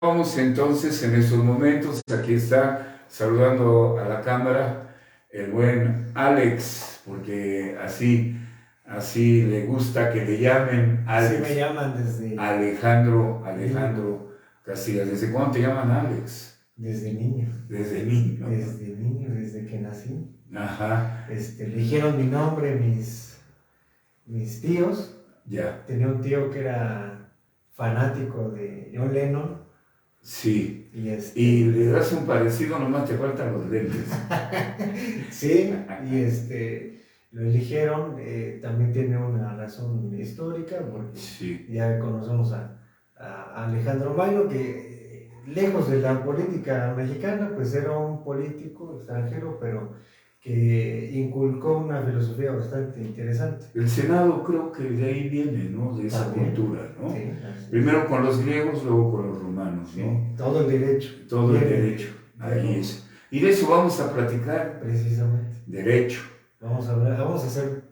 Vamos entonces en estos momentos, aquí está saludando a la cámara el buen Alex, porque así le gusta que le llamen Así me Alex. llaman niño, Alejandro Casillas. ¿Desde cuándo te llaman Alex? desde niño, Desde niño. desde que nací. Ajá, Eligieron mi nombre mis tíos. ya, Tenía un tío que era fanático de John Lennon sí. y Y le das un parecido, nomás te faltan los lentes. sí, lo eligieron. También tiene una razón histórica porque Sí. ya conocemos a Alejandro Magno, que lejos de la política mexicana, pues era un político extranjero, pero que inculcó una filosofía bastante interesante. El Senado creo que de ahí viene, ¿no? De esa También, cultura, ¿no? sí, Primero con los griegos, luego con los romanos, sí, ¿no? todo el derecho. Todo el derecho, ahí es. Y de eso vamos a platicar. Precisamente. Derecho. Vamos a hacer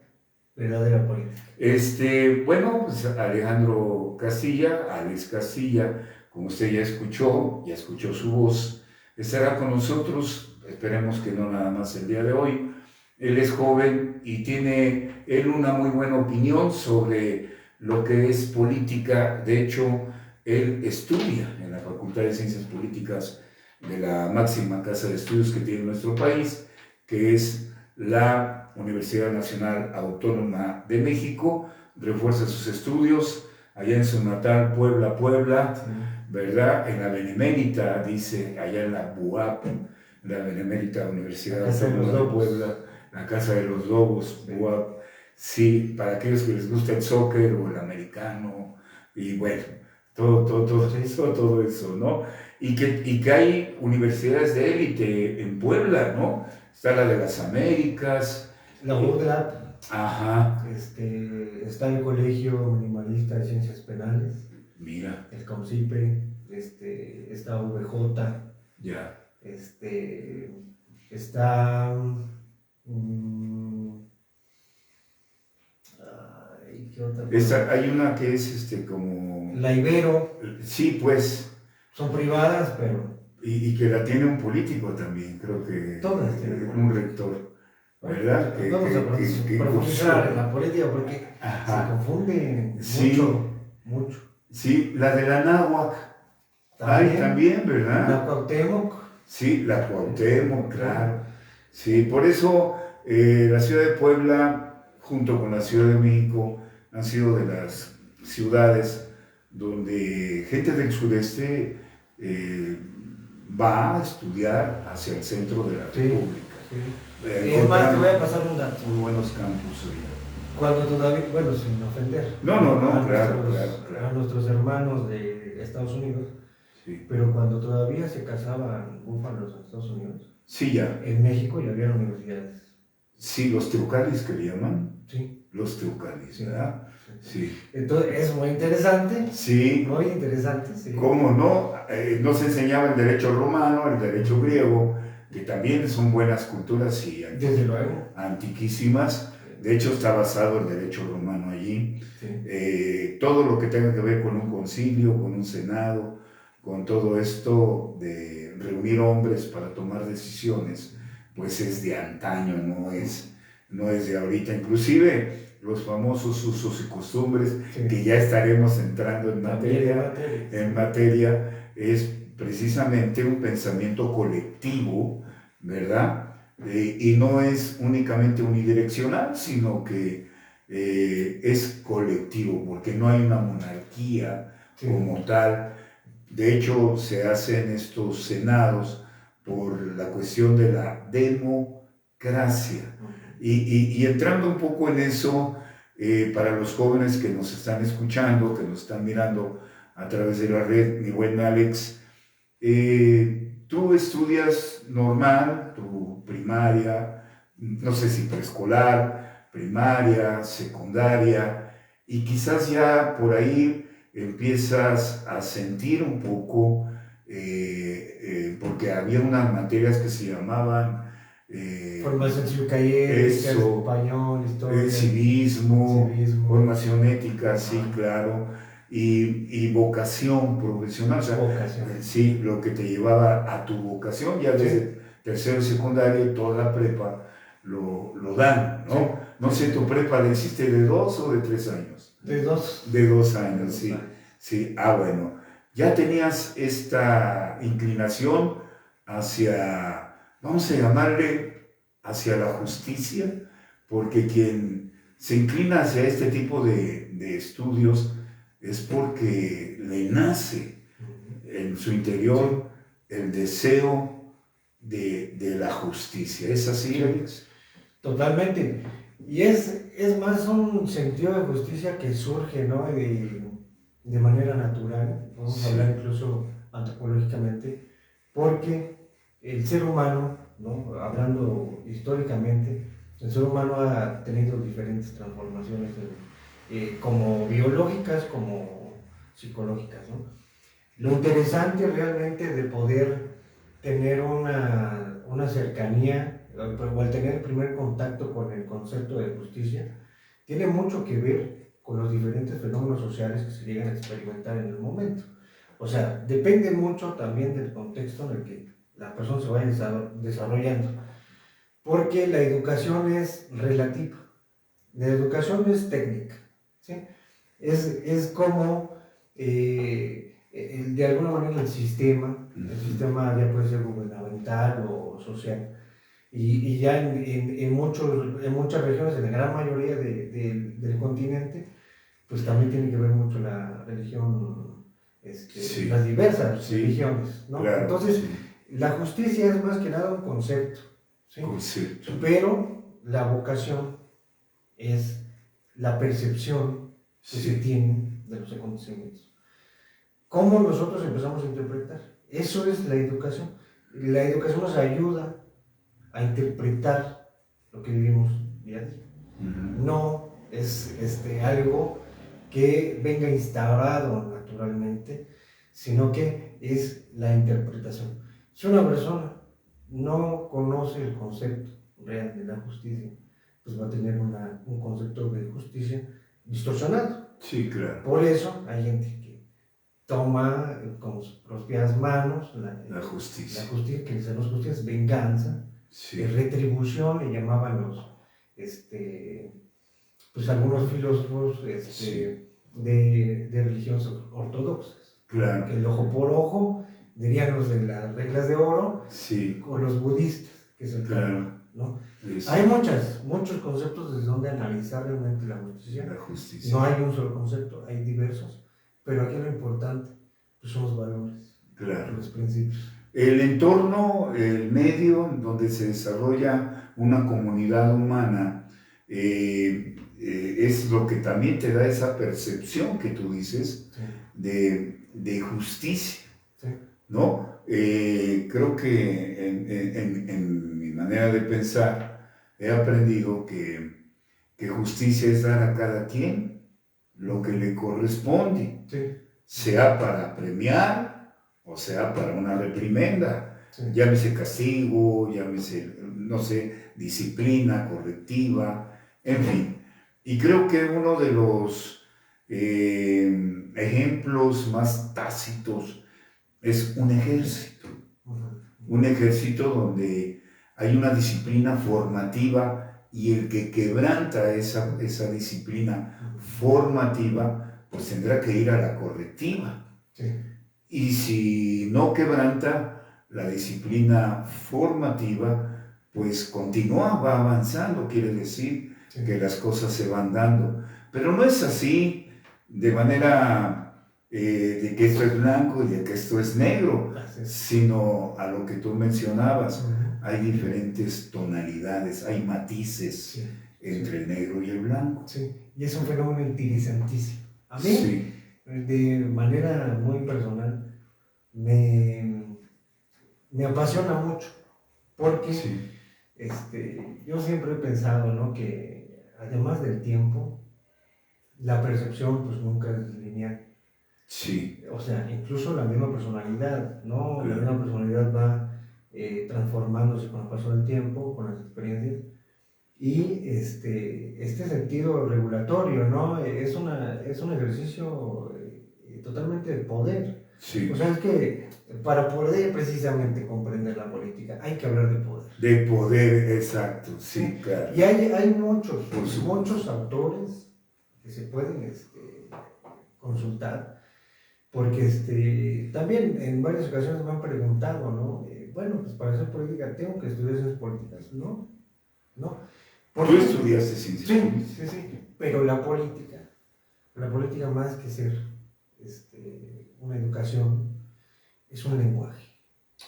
verdadera política. Bueno, pues Alejandro Castilla, Alex Castilla, como usted ya escuchó su voz, estará con nosotros, esperemos que no nada más el día de hoy. Él es joven y tiene él una muy buena opinión sobre lo que es política. De hecho, él estudia en la Facultad de Ciencias Políticas de la máxima casa de estudios que tiene nuestro país, que es la Universidad Nacional Autónoma de México. Refuerza sus estudios allá en su natal Puebla, sí, ¿verdad? En la Benemérita, dice, allá en la BUAP, la Benemérita Universidad Autónoma de Puebla, la Casa de los Lobos, sí, BUAP. Sí, para aquellos que les gusta el soccer o el americano, y bueno, todo eso, ¿no? Y que hay universidades de élite en Puebla, ¿no? Está la de las Américas. La UDLAP. Ajá. Está el Colegio Minimalista de Ciencias Penales. Mira. El CONCIPE. Está VJ. Ya. Está... ¿qué otra? Hay una que es como... La Ibero. Sí, pues. Son privadas, pero... Y que la tiene un político también, creo que... Todas tienen un rector, ¿verdad? Vamos a profundizar en la política porque se confunde mucho. Sí, la de la Náhuac. También, ¿verdad? La Cuauhtémoc. Sí, la Cuauhtémoc, claro. Sí, por eso la ciudad de Puebla, junto con la Ciudad de México, han sido de las ciudades donde gente del sureste va a estudiar hacia el centro de la República. Sí. Es más, te voy a pasar un dato. Muy buenos campus hoy. Cuando todavía, bueno, sin ofender. No, claro. A nuestros hermanos de Estados Unidos. Sí. Pero cuando todavía se casaban búfalos en Estados Unidos. Sí, ya. En México ya había universidades. Sí, los teucalis que le llaman. Sí. Los teucalis, ¿verdad? Sí. Entonces es muy interesante. Sí. Muy interesante, sí. ¿Cómo no? Nos enseñaba el derecho romano, el derecho griego, que también son buenas culturas y desde luego antiquísimas. De hecho, está basado el derecho romano allí. Sí. Todo lo que tenga que ver con un concilio, con un senado, con todo esto de reunir hombres para tomar decisiones, pues es de antaño, no es de ahorita. Inclusive los famosos usos y costumbres, sí, que ya estaremos entrando en materia, es precisamente un pensamiento colectivo, ¿verdad? Y no es únicamente unidireccional, sino que es colectivo, porque no hay una monarquía, sí, como tal. De hecho, se hacen estos senados por la cuestión de la democracia. Y entrando un poco en eso, para los jóvenes que nos están escuchando, que nos están mirando a través de la red, mi buen Alex, tú estudias normal, tu primaria, no sé si preescolar, primaria, secundaria, y quizás ya por ahí empiezas a sentir un poco, porque había unas materias que se llamaban formación cívica y ética, español, historia, civismo, formación ética, sí, claro. y vocación profesional, o sea, Vocación. sí, lo que te llevaba a tu vocación, ya desde tercero y secundario, toda la prepa lo dan, ¿no? Sí. No sé, ¿tu prepa la hiciste de 2 o de 3 años? De 2. De 2 años, Dos sí. años. Sí, bueno. Ya tenías esta inclinación hacia, vamos a llamarle, hacia la justicia, porque quien se inclina hacia este tipo de estudios es porque le nace en su interior el deseo de la justicia. ¿Es así, Alex? Totalmente. Y es más un sentido de justicia que surge, ¿no? De manera natural, vamos a hablar incluso antropológicamente, porque el ser humano, ¿no? Hablando históricamente, el ser humano ha tenido diferentes transformaciones, como biológicas como psicológicas, ¿no? Lo interesante realmente de poder tener una cercanía, o al tener el primer contacto con el concepto de justicia, tiene mucho que ver con los diferentes fenómenos sociales que se llegan a experimentar en el momento. O sea, depende mucho también del contexto en el que la persona se vaya desarrollando, porque la educación es relativa, la educación es técnica, ¿sí? Es como, de alguna manera, el sistema ya puede ser gubernamental o social, y ya en muchas regiones, en la gran mayoría del continente, pues también tiene que ver mucho la religión, las diversas religiones, ¿no? Claro, entonces, la justicia es más que nada un concepto, ¿sí? Concepto. Pero la vocación es la percepción que se tiene de los acontecimientos. ¿Cómo nosotros empezamos a interpretar? Eso es la educación. La educación nos ayuda a interpretar lo que vivimos día a día. No es algo que venga instaurado naturalmente, sino que es la interpretación. Si una persona no conoce el concepto real de la justicia, pues va a tener un concepto de justicia distorsionado. Sí, claro. Por eso hay gente que toma con sus propias manos la justicia. La justicia, que no es justicia, es venganza, es retribución, le llamaban pues algunos filósofos de religiones ortodoxas. Claro. Que el ojo por ojo, dirían los de las reglas de oro, o los budistas, que es el karma, ¿no? Hay muchos conceptos desde donde analizar realmente la justicia. No hay un solo concepto, hay diversos, pero aquí lo importante pues, son los valores, los principios. El entorno, el medio donde se desarrolla una comunidad humana, es lo que también te da esa percepción que tú dices de justicia, ¿no? Creo que en mi manera de pensar he aprendido que justicia es dar a cada quien lo que le corresponde, sea para premiar o sea para una reprimenda, llámese castigo, llámese, no sé, disciplina correctiva, en fin. Y creo que uno de los ejemplos más tácitos es un ejército. Un ejército donde hay una disciplina formativa y el que quebranta esa disciplina formativa, pues tendrá que ir a la correctiva. Y si no quebranta la disciplina formativa, pues continúa, va avanzando, quiere decir que las cosas se van dando. Pero no es así de manera de que esto es blanco y de que esto es negro, sino a lo que tú mencionabas. Hay diferentes tonalidades, hay matices entre el negro y el blanco. Y es un fenómeno interesantísimo. A mí, de manera muy personal, me apasiona mucho, porque yo siempre he pensado, ¿no?, que además del tiempo, la percepción pues nunca es lineal. O sea, incluso la misma personalidad, ¿no? La misma personalidad va transformándose con el paso del tiempo, con las experiencias. Y este sentido regulatorio, ¿no? Es un ejercicio totalmente de poder. Sí. O sea, es que para poder precisamente comprender la política hay que hablar de poder. De poder, exacto, sí, claro. Y hay muchos, Por supuesto. muchos autores que se pueden consultar, porque también en varias ocasiones me han preguntado, ¿no? Bueno, pues para hacer política tengo que estudiar ciencias políticas, ¿no? ¿No? ¿Tú estudiaste ciencias políticas? Sí, pero la política más que ser una educación, es un lenguaje.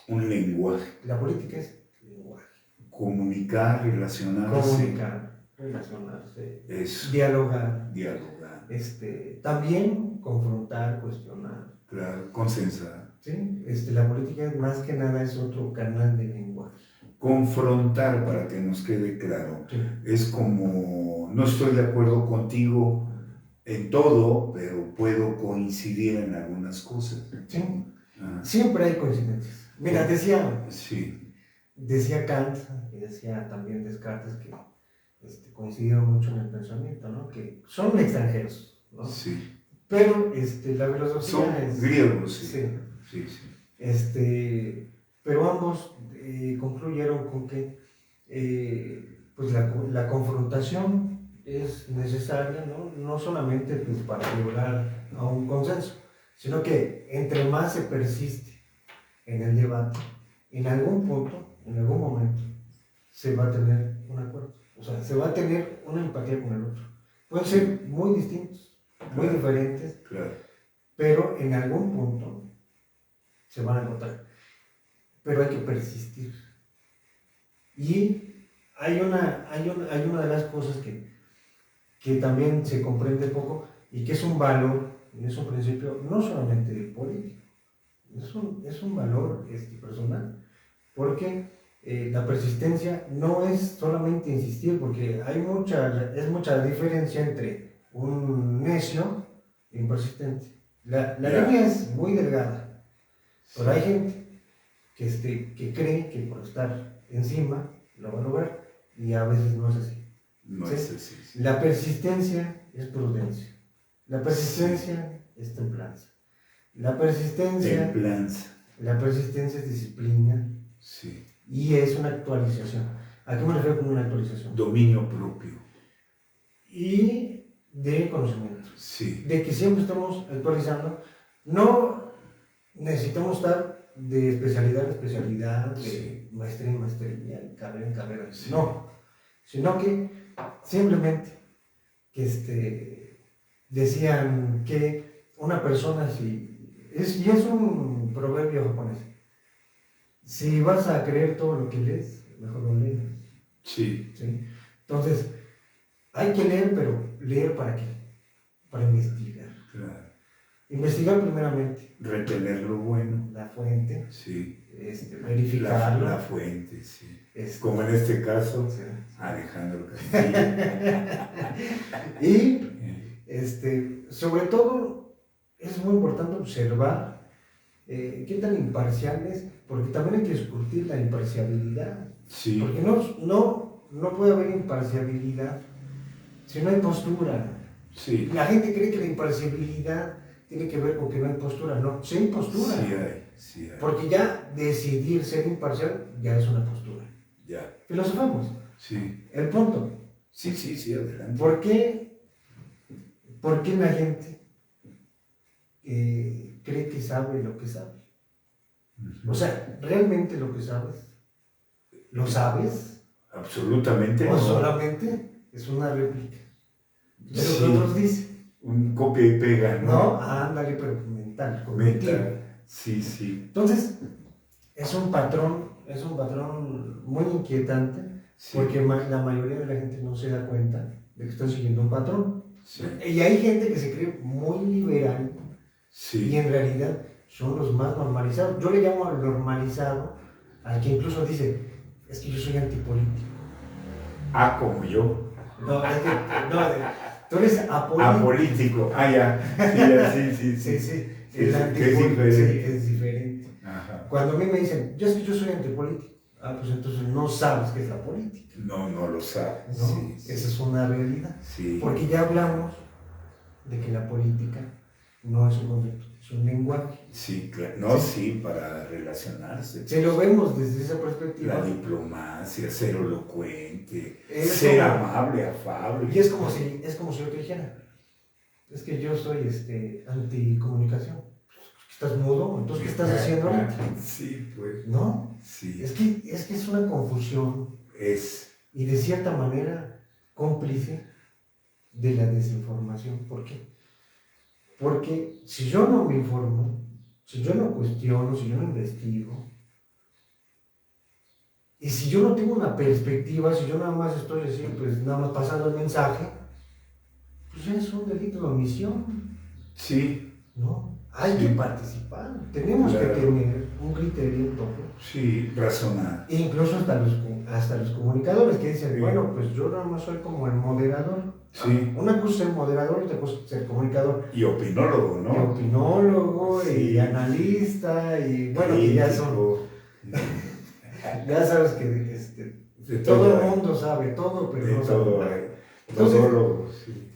Un lenguaje. La política es lenguaje. Comunicar, relacionarse. Eso. Dialogar. Dialogar. También confrontar, cuestionar. Claro, consensar. ¿Sí? La política más que nada es otro canal de lenguaje. Confrontar, para que nos quede claro, Sí. es como, no estoy de acuerdo contigo en todo, pero puedo coincidir en algunas cosas. Sí. Siempre hay coincidencias. Mira, decía Kant y decía también Descartes que coincidieron mucho en el pensamiento, ¿no? Que son extranjeros, ¿no? Sí. Pero la filosofía son griegos, sí. Sí. Sí. Pero ambos concluyeron con que pues la confrontación es necesaria, ¿no? No solamente pues, para llegar a un consenso, sino que entre más se persiste en el debate, en algún punto, en algún momento, se va a tener un acuerdo. O sea, se va a tener una empatía con el otro. Pueden ser muy distintos, muy diferentes, pero en algún punto se van a encontrar. Pero hay que persistir. Y hay una de las cosas que también se comprende poco y que es un valor, es un principio no solamente político, es un valor personal, porque la persistencia no es solamente insistir, porque es mucha diferencia entre un necio y un persistente. La línea es muy delgada, pero hay gente que cree que por estar encima lo va a lograr, y a veces no es así. No ¿sí? es así. Sí. La persistencia es prudencia, la persistencia es templanza, la persistencia es disciplina, sí. Y es una actualización. ¿A qué me refiero con una actualización? Dominio propio. Y de conocimiento. Sí. De que siempre estamos actualizando. No necesitamos estar de especialidad en especialidad, de maestría en maestría, de carrera en carrera. Sí. No. Sino que simplemente decían que una persona, y es un proverbio japonés, si vas a creer todo lo que lees, mejor no lees. Sí. Entonces, hay que leer, pero ¿leer para qué? Para investigar. Claro. Investigar primeramente. Retener lo bueno. La fuente. Sí. Verificarlo. La fuente, sí. Como en este caso, sí. Alejandro Castilla. Y, sobre todo, es muy importante observar qué tan imparcial es, porque también hay que discutir la imparcialidad. Sí. Porque no puede haber imparcialidad si no hay postura. Sí. La gente cree que la imparcialidad tiene que ver con que no hay postura. No, sí hay postura. Sí hay. Porque ya decidir ser imparcial ya es una postura. Ya. Filosofamos. Sí. El punto. Sí, adelante. ¿Por qué la gente cree que sabe lo que sabe? O sea, ¿realmente lo que sabes? ¿Lo sabes? Absolutamente. ¿O solamente es una réplica de lo que otros dicen? Un copia y pega, ¿no? No, ándale, pero mental, cognitivo. Sí. Entonces, es un patrón muy inquietante, porque la mayoría de la gente no se da cuenta de que están siguiendo un patrón. Sí. Y hay gente que se cree muy liberal, y en realidad son los más normalizados. Yo le llamo al normalizado al que incluso dice, es que yo soy antipolítico. Como yo. No, tú eres apolítico. Apolítico, ya. Sí. El antipolítico es diferente. Ajá. Cuando a mí me dicen, yo soy antipolítico, pues entonces no sabes qué es la política. No lo sabes. ¿No? Sí. Esa es una realidad. Sí. Porque ya hablamos de que la política no es un concepto, es un lenguaje. Sí, claro. No, sí, para relacionarse. Si lo vemos desde esa perspectiva. La diplomacia, ser elocuente, Eso, ser amable, afable. Y es como si yo te dijera, es que yo soy anticomunicación. ¿Estás mudo? Entonces, ¿qué estás haciendo ahorita? Sí, pues. ¿No? Sí. Es que es una confusión. Y de cierta manera cómplice de la desinformación. ¿Por qué? Porque si yo no me informo, si yo no cuestiono, si yo no investigo, y si yo no tengo una perspectiva, si yo nada más estoy así, pues nada más pasando el mensaje, pues ya es un delito de omisión. Sí. ¿No? Hay que participar, tenemos que tener un criterio propio. Sí, razonar. E incluso hasta los comunicadores que dicen, bueno, pues yo nada más soy como el moderador. Sí. Una cosa es ser moderador, otra cosa es ser comunicador. Y opinólogo, ¿no? Y opinólogo, sí. Y analista, y bueno, que ya son... ya sabes que todo el mundo sabe todo, pero no sabe nada. Entonces, sí.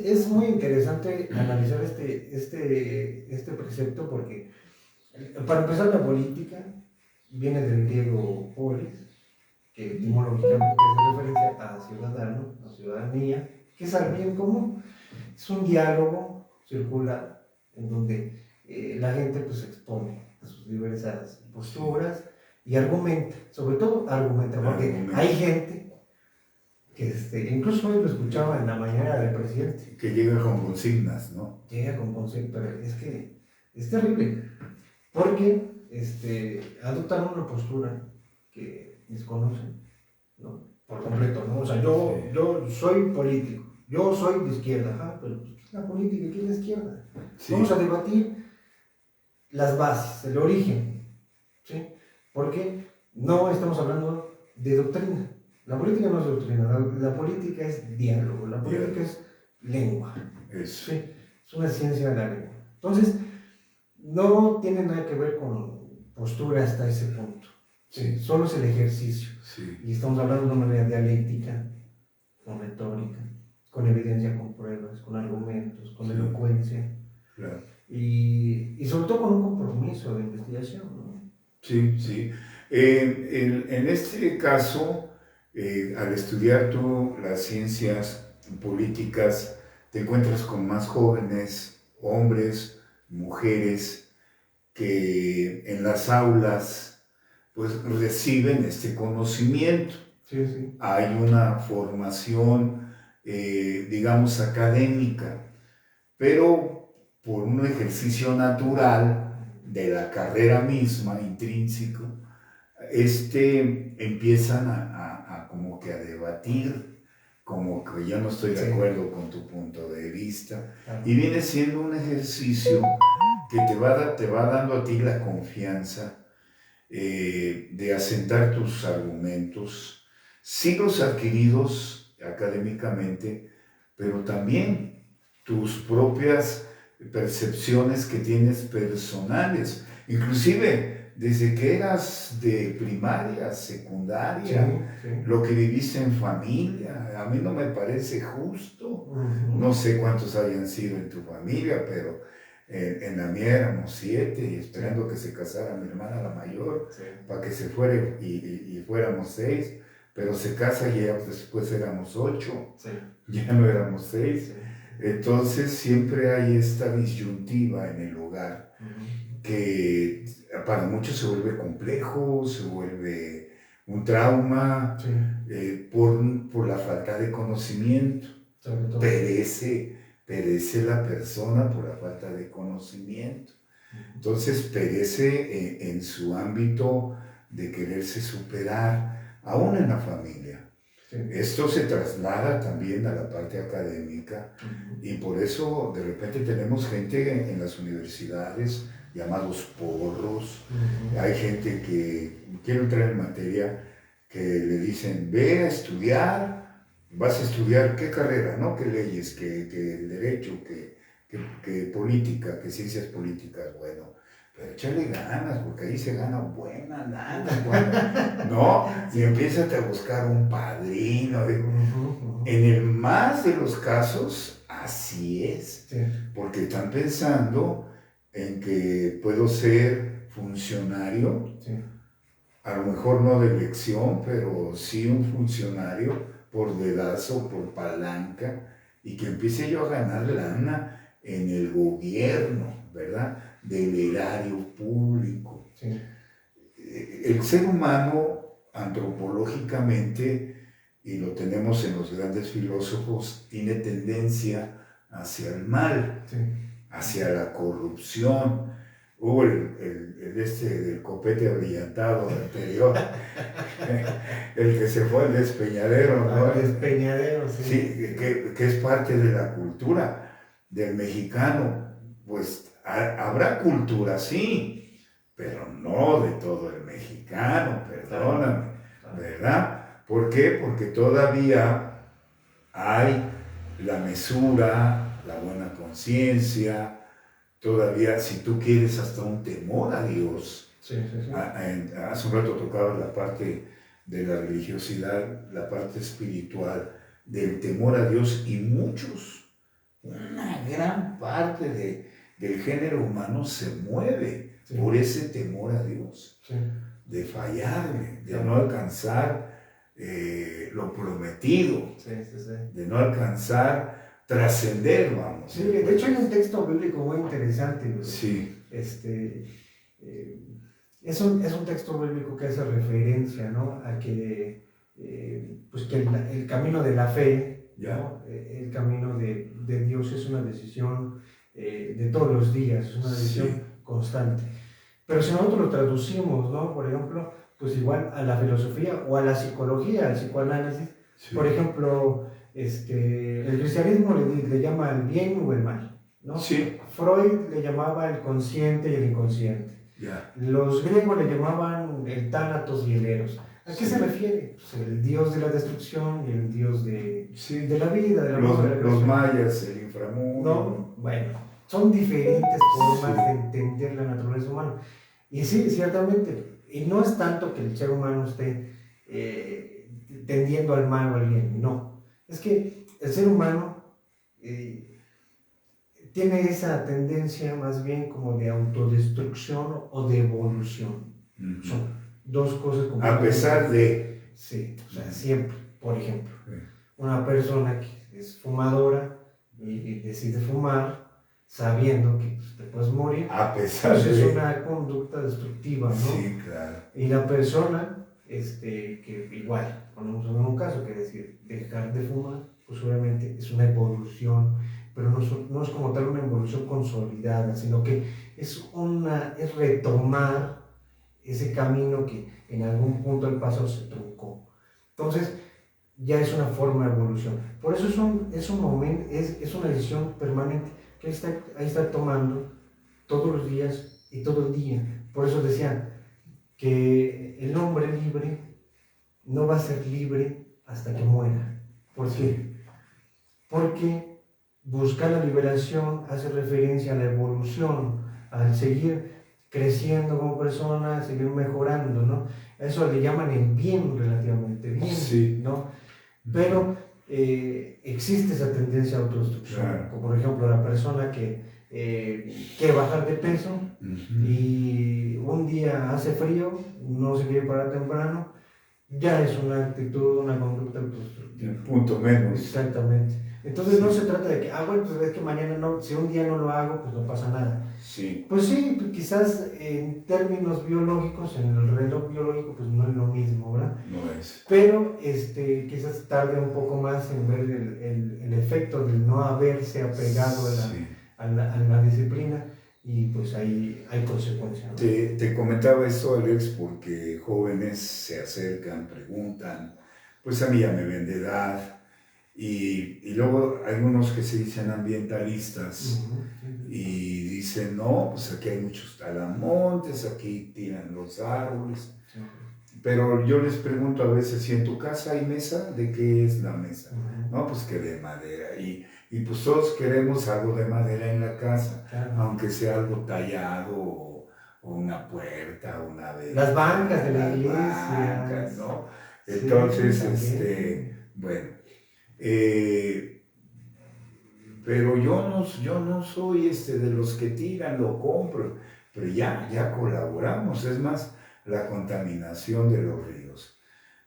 Es muy interesante analizar este precepto porque, para empezar, la política viene del griego polis, que etimológicamente hace referencia a ciudadano, a ciudadanía, que es al bien común. Es un diálogo circular en donde la gente pues expone sus diversas posturas y argumenta, sobre todo argumenta, porque hay gente que incluso hoy lo escuchaba en la mañana del presidente. Que llega con consignas, ¿no? Llega con consignas, pero es que es terrible, porque adoptan una postura que desconocen, ¿no? Por completo, ¿no? O sea, yo soy político, yo soy de izquierda, pero ¿qué es la política y qué es la izquierda? Sí. Vamos a debatir las bases, el origen, ¿sí? Porque no estamos hablando de doctrina. La política no es doctrina, la política es diálogo, la política es lengua. Eso. Sí, es una ciencia de la lengua. Entonces, no tiene nada que ver con postura hasta ese punto. Sí. Solo es el ejercicio. Sí. Y estamos hablando de una manera dialéctica, con retórica, con evidencia, con pruebas, con argumentos, con elocuencia. Claro. Y sobre todo con un compromiso de investigación, ¿no? Sí, sí. En este caso, al estudiar tú las ciencias políticas, te encuentras con más jóvenes, hombres, mujeres, que en las aulas pues reciben este conocimiento. Sí, sí. Hay una formación, digamos, académica, pero por un ejercicio natural de la carrera misma, intrínseco, empiezan a como que a debatir, como que yo no estoy de acuerdo con tu punto de vista, y viene siendo un ejercicio que te va dando a ti la confianza de asentar tus argumentos, sí los adquiridos académicamente, pero también tus propias percepciones que tienes personales, inclusive desde que eras de primaria, secundaria, lo que viviste en familia. A mí no me parece justo. No sé cuántos hayan sido en tu familia, pero en la mía éramos 7, y esperando que se casara mi hermana la mayor, para que se fuera y fuéramos 6, pero se casa y ya después éramos 8, ya no éramos 6. Entonces siempre hay esta disyuntiva en el hogar, que para muchos se vuelve complejo, se vuelve un trauma, por la falta de conocimiento. Perece la persona por la falta de conocimiento. Entonces perece en su ámbito de quererse superar, aún en la familia. Esto se traslada también a la parte académica, y por eso de repente tenemos gente en las universidades llamados porros. Hay gente que quiere entrar en materia, que le dicen, ve a estudiar, vas a estudiar qué carrera, ¿no? Qué leyes, qué derecho, qué política, qué ciencias políticas. Bueno, pero échale ganas, porque ahí se gana buena lana, ¿no? Y empiezas a buscar un padrino. En el más de los casos, así es. porque están pensando en que puedo ser funcionario, Sí. a lo mejor no de elección, pero sí un funcionario por dedazo, por palanca, y que empiece yo a ganar lana en el gobierno, ¿verdad? Del erario público. Sí. El ser humano, antropológicamente, y lo tenemos en los grandes filósofos, tiene tendencia hacia el mal, Sí. hacia la corrupción. Hubo del copete abrillantado anterior, el que se fue al despeñadero, ¿no? Al despeñadero, sí. Sí, que es parte de la cultura del mexicano. Pues habrá cultura, sí, pero no de todo el mexicano, perdóname, ¿verdad? ¿Por qué? Porque todavía hay la mesura, la buena conciencia, todavía, si tú quieres, hasta un temor a Dios. Sí, sí, sí. Hace un rato tocaba la parte de la religiosidad, la parte espiritual, del temor a Dios, y muchos, una gran parte del género humano se mueve por ese temor a Dios, de fallarle, de no alcanzar lo prometido, de no alcanzar trascender, vamos. Sí, de hecho hay un texto bíblico muy interesante. Sí. Es un texto bíblico que hace referencia, ¿no? A que, pues que el camino de la fe, ¿no? El camino de Dios es una decisión de todos los días, es una decisión constante. Pero si nosotros lo traducimos, ¿no? Por ejemplo, pues igual a la filosofía o a la psicología, al psicoanálisis, por ejemplo, el cristianismo le llama el bien o el mal, ¿no? Freud le llamaba el consciente y el inconsciente. Los griegos le llamaban el tánatos y el eros. ¿A qué se refiere? Pues el dios de la destrucción y el dios de la vida, de la los mayas, el inframundo. No, bueno, son diferentes formas de entender la naturaleza humana. Y sí, ciertamente, y no es tanto que el ser humano esté tendiendo al mal o al bien, no. Es que el ser humano tiene esa tendencia más bien como de autodestrucción o de evolución. Son dos cosas completamente. A pesar de... Sí, o sea, siempre, por ejemplo, una persona que es fumadora y decide fumar sabiendo que te puedes morir, a pesar pues de... es una conducta destructiva, ¿no? Sí, claro. Y la persona, que igual, ponemos en un caso, que decir, dejar de fumar, pues obviamente es una evolución, pero no es como tal una evolución consolidada, sino que es retomar ese camino que en algún punto del pasado se truncó. Entonces, ya es una forma de evolución. Por eso es un momento, es una decisión permanente que ahí está tomando todos los días y todo el día. Por eso decían que el hombre libre no va a ser libre hasta que muera. ¿Por qué? Porque buscar la liberación hace referencia a la evolución, al seguir creciendo como persona, seguir mejorando, ¿no? Eso le llaman el bien, relativamente bien, ¿no? Pero existe esa tendencia a autodestrucción, como por ejemplo la persona que quiere bajar de peso y un día hace frío, no se quiere parar temprano, ya es una actitud, una conducta autodestructiva. Punto menos. Exactamente. Entonces no se trata de que, bueno, pues es que mañana no, si un día no lo hago, pues no pasa nada. Pues sí, quizás en términos biológicos, en el reloj biológico, pues no es lo mismo, ¿verdad? No es. Pero quizás tarde un poco más en ver el efecto del no haberse apegado a la disciplina, y pues ahí hay consecuencias, ¿no? Te comentaba esto, Alex, porque jóvenes se acercan, preguntan, pues a mí ya me ven de edad, y luego hay unos que se dicen ambientalistas y dicen, no, pues aquí hay muchos talamontes, aquí tiran los árboles. Pero yo les pregunto a veces, si en tu casa hay mesa, ¿de qué es la mesa? No, pues que de madera. Y pues todos queremos algo de madera en la casa, aunque sea algo tallado o una puerta, una vela. Las bancas de la iglesia. Bancas, ¿no? Entonces, bueno. pero yo no soy de los que tiran, lo compro, pero ya colaboramos, es más, la contaminación de los ríos.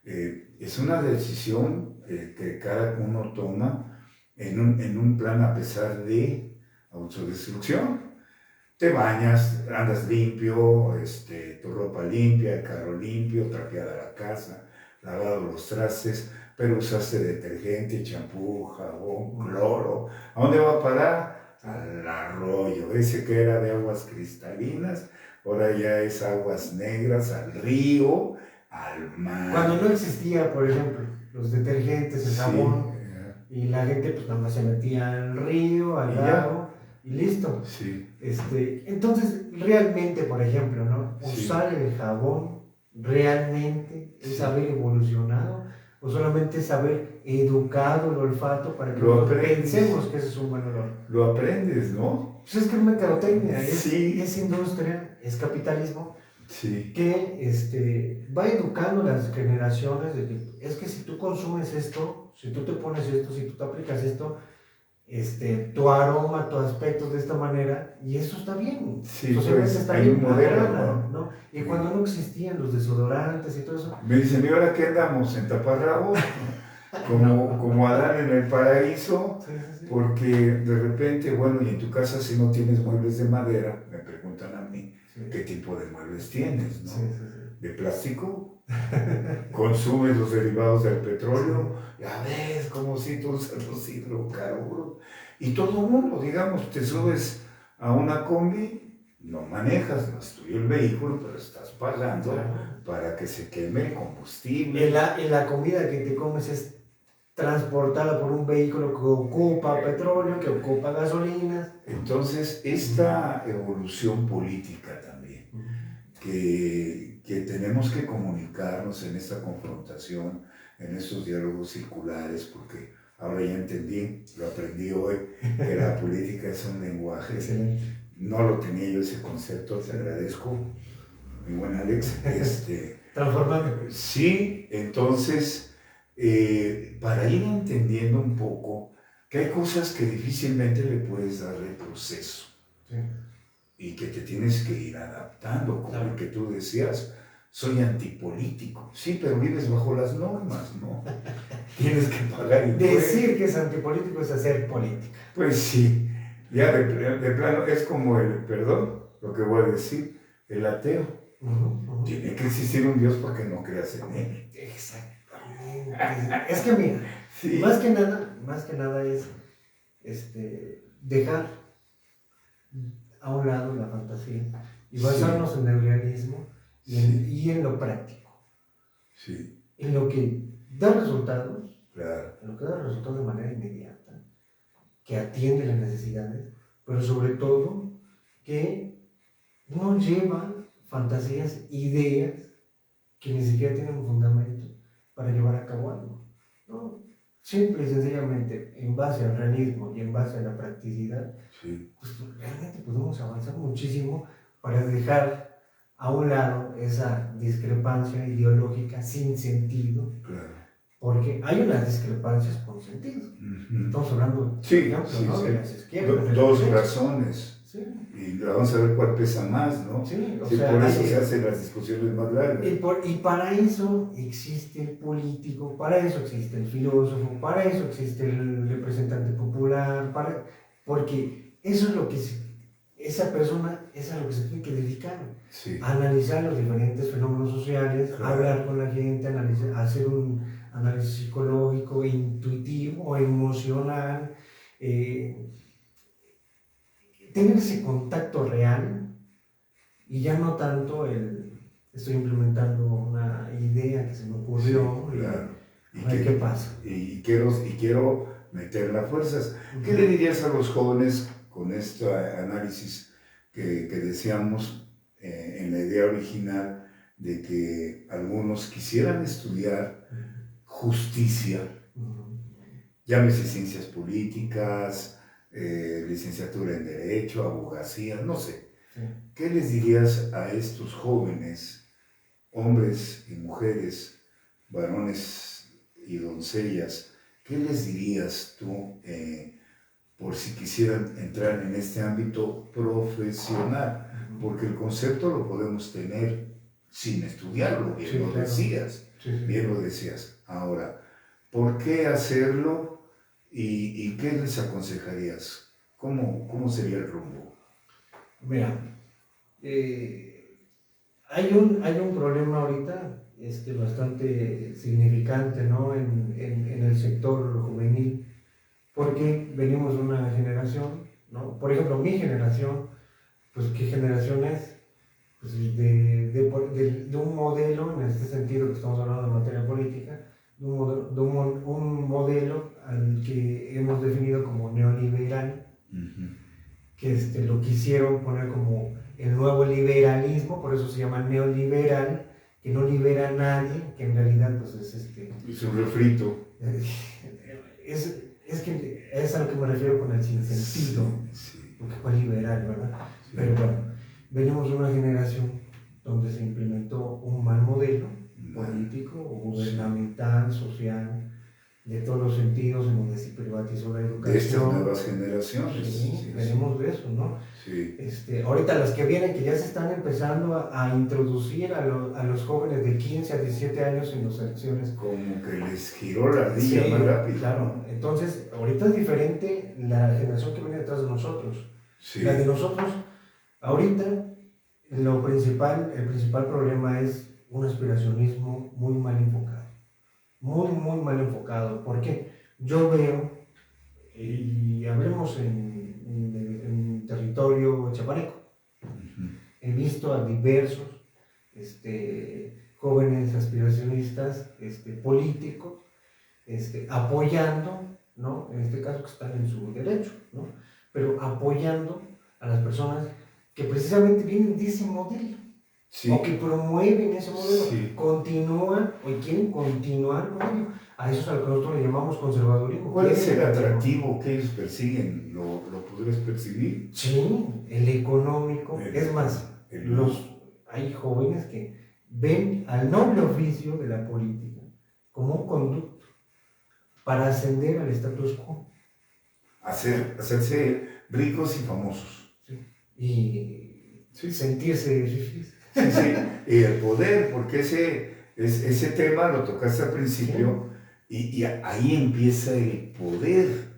Es una decisión que cada uno toma en un plan a pesar de autodestrucción. Te bañas, andas limpio, tu ropa limpia, el carro limpio, trapeada la casa, lavado los trastes, pero usaste detergente, champú, jabón, cloro. ¿A dónde va a parar? Al arroyo, ese que era de aguas cristalinas, ahora ya es aguas negras, al río, al mar. Cuando no existía, por ejemplo, los detergentes, el jabón, y la gente pues nada más se metía al río, al lago, y listo. Sí. Entonces, realmente, por ejemplo, ¿no? Sí. Usar el jabón realmente es haber evolucionado, o solamente es haber educado el olfato para que pensemos que ese es un buen olor. Lo aprendes, ¿no? Pues es que es mercadotecnia, sí. es industria, es capitalismo, sí. que va educando las generaciones de que es que si tú consumes esto, si tú te pones esto, si tú te aplicas esto, tu aroma, tu aspecto de esta manera, y eso está bien. Sí, pues está hay bien, un modelo, ¿no? Y sí. Cuando no existían los desodorantes y todo eso. Me dicen, ¿y ahora qué andamos? ¿En taparrabos? como Adán en el paraíso, sí. Porque de repente, bueno, y en tu casa si no tienes muebles de madera, me preguntan a mí, sí. ¿Qué tipo de muebles tienes? ¿No? Sí. ¿De plástico? ¿Consumes los derivados del petróleo? Sí. Ya ves, como si tú usas los hidrocarburos. Y todo el mundo, digamos, te subes a una combi, no manejas, no es tuyo el vehículo, pero estás pagando para que se queme el combustible. Y la comida que te comes es transportada por un vehículo que ocupa petróleo, que ocupa gasolina. Entonces, esta evolución política también, que tenemos que comunicarnos en esta confrontación, en estos diálogos circulares, porque ahora ya entendí, lo aprendí hoy, que la política es un lenguaje. Excelente. No lo tenía yo ese concepto, te agradezco, mi buen Alex. Transformando. Sí, entonces, para ir entendiendo un poco que hay cosas que difícilmente le puedes dar el proceso, sí. Y que te tienes que ir adaptando, como el que tú decías, soy antipolítico, sí, pero vives bajo las normas, ¿no? Tienes que pagar impuestos. Decir que es antipolítico es hacer política. Pues sí, ya de plano es como perdón, lo que voy a decir, el ateo. Tiene que existir un Dios para que no creas en él. Exactamente. Es que mira, sí. más que nada es dejar a un lado la fantasía y basarnos en el realismo y en lo práctico. Sí. En lo que da resultados, claro. En lo que da resultados de manera inmediata, que atiende las necesidades, pero sobre todo que no lleva fantasías, ideas que ni siquiera tienen un fundamento para llevar a cabo algo, ¿no? Simple y sencillamente, en base al realismo y en base a la practicidad, sí. Pues realmente podemos avanzar muchísimo para dejar a un lado esa discrepancia ideológica sin sentido, claro. Porque hay unas discrepancias con sentido. Estamos hablando, sí, ejemplo, sí, ¿no? Sí. De las izquierdas. Dos razones. Sí. Y vamos a ver cuál pesa más, ¿no? Sí, sí, sea, por eso se hacen las discusiones más largas. Y para eso existe el político, para eso existe el filósofo, para eso existe el representante popular, porque eso es lo que esa persona es a lo que se tiene que dedicar. Sí. A analizar los diferentes fenómenos sociales, claro. Hablar con la gente, hacer un análisis psicológico, intuitivo, emocional, tener ese contacto real y ya no tanto estoy implementando una idea que se me ocurrió, sí, claro. Y a ver qué pasa. Y quiero meterle fuerzas. ¿Qué le dirías a los jóvenes con este análisis que decíamos en la idea original de que algunos quisieran estudiar justicia, llámese ciencias políticas, licenciatura en Derecho, abogacía, no sé. Sí. ¿Qué les dirías a estos jóvenes, hombres y mujeres, varones y doncellas? ¿Qué les dirías tú por si quisieran entrar en este ámbito profesional, porque el concepto lo podemos tener sin estudiarlo, bien Sí, lo claro. decías, Sí, sí. bien lo decías. Ahora, ¿por qué hacerlo y qué les aconsejarías? ¿Cómo sería el rumbo? Mira, hay un problema ahorita bastante significante, ¿no? en el sector juvenil, porque venimos de una generación, ¿no? Por ejemplo, mi generación, pues ¿qué generación es? Pues de un modelo, en este sentido que estamos hablando de materia política, un modelo al que hemos definido como neoliberal, Uh-huh. que lo quisieron poner como el nuevo liberalismo, por eso se llama neoliberal, que no libera a nadie, que en realidad pues Es un refrito. es que es a lo que me refiero con el sinsentido, Sí. porque fue liberal, ¿verdad? Sí. Pero bueno, venimos de una generación donde se implementó un mal modelo político, gubernamental, social, de todos los sentidos, en donde se privatizó la educación. De estas nuevas generaciones. Sí, venimos de eso, ¿no? Sí. Ahorita las que vienen, que ya se están empezando a introducir a los jóvenes de 15 a 17 años en las elecciones. Como que les giró la ardilla más rápido. Claro, entonces ahorita es diferente la generación que viene detrás de nosotros. Sí. La de nosotros, ahorita, el principal problema es un aspiracionismo muy mal enfocado. Muy, muy mal enfocado. ¿Por qué? Yo veo, y hablemos en territorio chapaneco, he visto a diversos jóvenes aspiracionistas políticos apoyando, ¿no? En este caso que están en su derecho, ¿no? Pero apoyando a las personas que precisamente vienen de ese modelo, sí. o que promueven ese modelo, sí. continúan o quieren continuar con ello. A eso es a lo que nosotros le llamamos conservadurismo. ¿Cuál es el atractivo que ellos persiguen? ¿Lo podrías percibir? Sí, el económico. Es más, hay jóvenes que ven al noble oficio de la política como un conducto para ascender al status quo. Hacerse ricos y famosos. Sí. Y sentirse fifís. Sí. Y el poder, porque ese tema lo tocaste al principio, y ahí empieza el poder.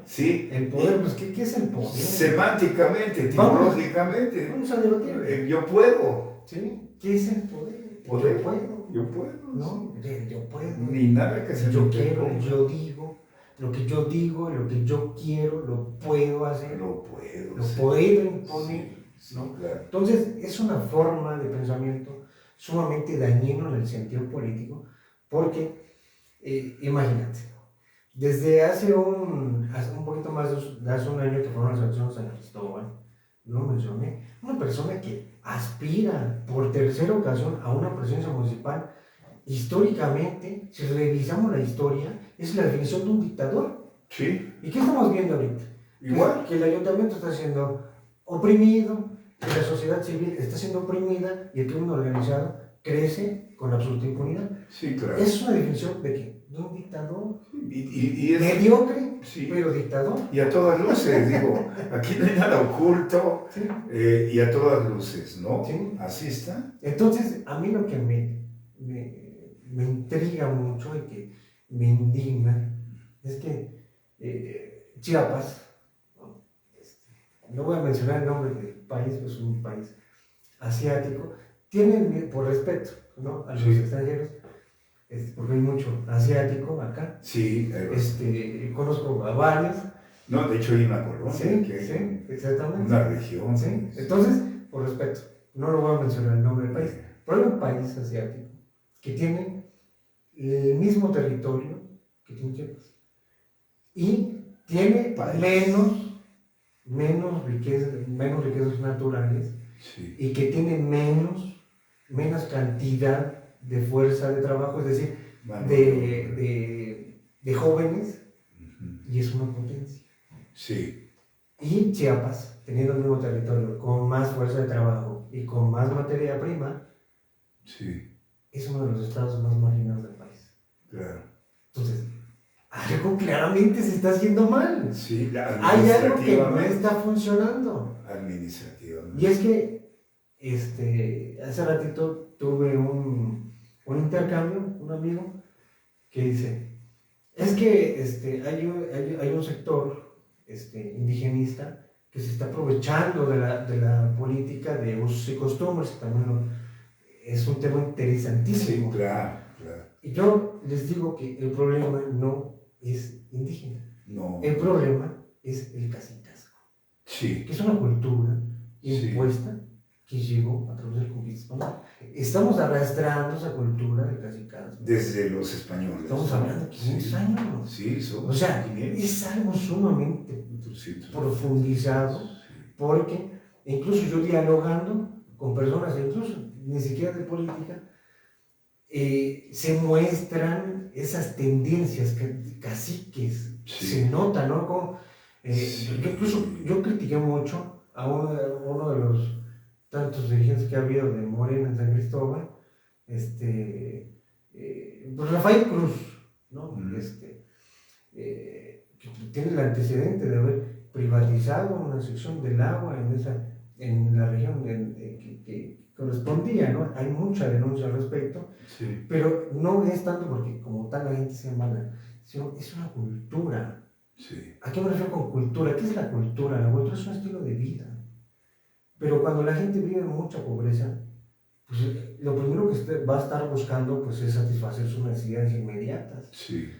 Sí. El poder, pues, ¿qué es el poder? Semánticamente, etimológicamente. Vamos a debatir. Yo puedo. ¿Sí? ¿Qué es el poder? ¿Poder? Yo puedo. No, yo puedo. Ni nada que se yo quiero, yo digo. Lo que yo digo, lo que yo quiero, lo puedo hacer. Lo puedo imponer. Sí, ¿no? Claro. Entonces, es una forma de pensamiento sumamente dañino en el sentido político, porque, imagínate, desde hace un poquito más de hace un año que fueron las elecciones de San Cristóbal, no lo mencioné, una persona que aspira por tercera ocasión a una presidencia municipal, históricamente, si revisamos la historia, es la definición de un dictador. Sí. ¿Y qué estamos viendo ahorita? Igual. Que el ayuntamiento está siendo oprimido, que la sociedad civil está siendo oprimida y el crimen organizado crece con absoluta impunidad. Sí, claro. Es una definición de qué? De un dictador. Y es mediocre, pero dictador. Y a todas luces, digo, aquí no hay nada oculto, sí. Y a todas luces, ¿no? Sí. Así está. Entonces, a mí lo que me intriga mucho y que me indigna es que Chiapas, no voy a mencionar el nombre del país, pues es un país asiático, tienen, por respeto, ¿no? A los extranjeros, porque hay mucho asiático acá. Sí. Conozco a varios. No, de hecho hay una colonia. Sí, exactamente. Una región. Sí. Entonces, por respeto, no lo voy a mencionar el nombre del país, pero hay un país asiático que tiene el mismo territorio que tiene Chiapas y tiene menos riquezas naturales, y que tiene menos cantidad de fuerza de trabajo, es decir, de jóvenes, y es una potencia. Sí. Y Chiapas, teniendo el mismo territorio, con más fuerza de trabajo y con más materia prima, sí. Es uno de los estados más marginados del país. Claro. Entonces, algo claramente se está haciendo mal. Sí, Hay algo que no está funcionando. Administrativamente. Y es que hace ratito tuve un intercambio, un amigo, que dice, es que hay un sector indigenista que se está aprovechando de la política de usos y costumbres, que también es un tema interesantísimo. Sí, claro. Y yo les digo que el problema no es indígena, No. el problema es el cacicazgo, Sí. que es una cultura impuesta que llegó a través del conquista español. Estamos arrastrando esa cultura del cacicazgo. Desde los españoles. Estamos hablando de 500 años. Sí, son. O sea, 500. Es algo sumamente profundizado, porque incluso yo dialogando con personas, incluso ni siquiera de política, se muestran esas tendencias caciques, se nota, ¿no? Como, yo critiqué mucho a uno de los tantos dirigentes que ha habido de Morena en San Cristóbal, pues Rafael Cruz, ¿no? Que tiene el antecedente de haber privatizado una sección del agua en la región que correspondía, ¿no? Hay mucha denuncia al respecto, pero no es tanto porque como tal la gente sea mala, sino es una cultura. ¿A qué me refiero con cultura? ¿Qué es la cultura? La cultura es un estilo de vida. Pero cuando la gente vive en mucha pobreza, pues lo primero que va a estar buscando pues, es satisfacer sus necesidades inmediatas.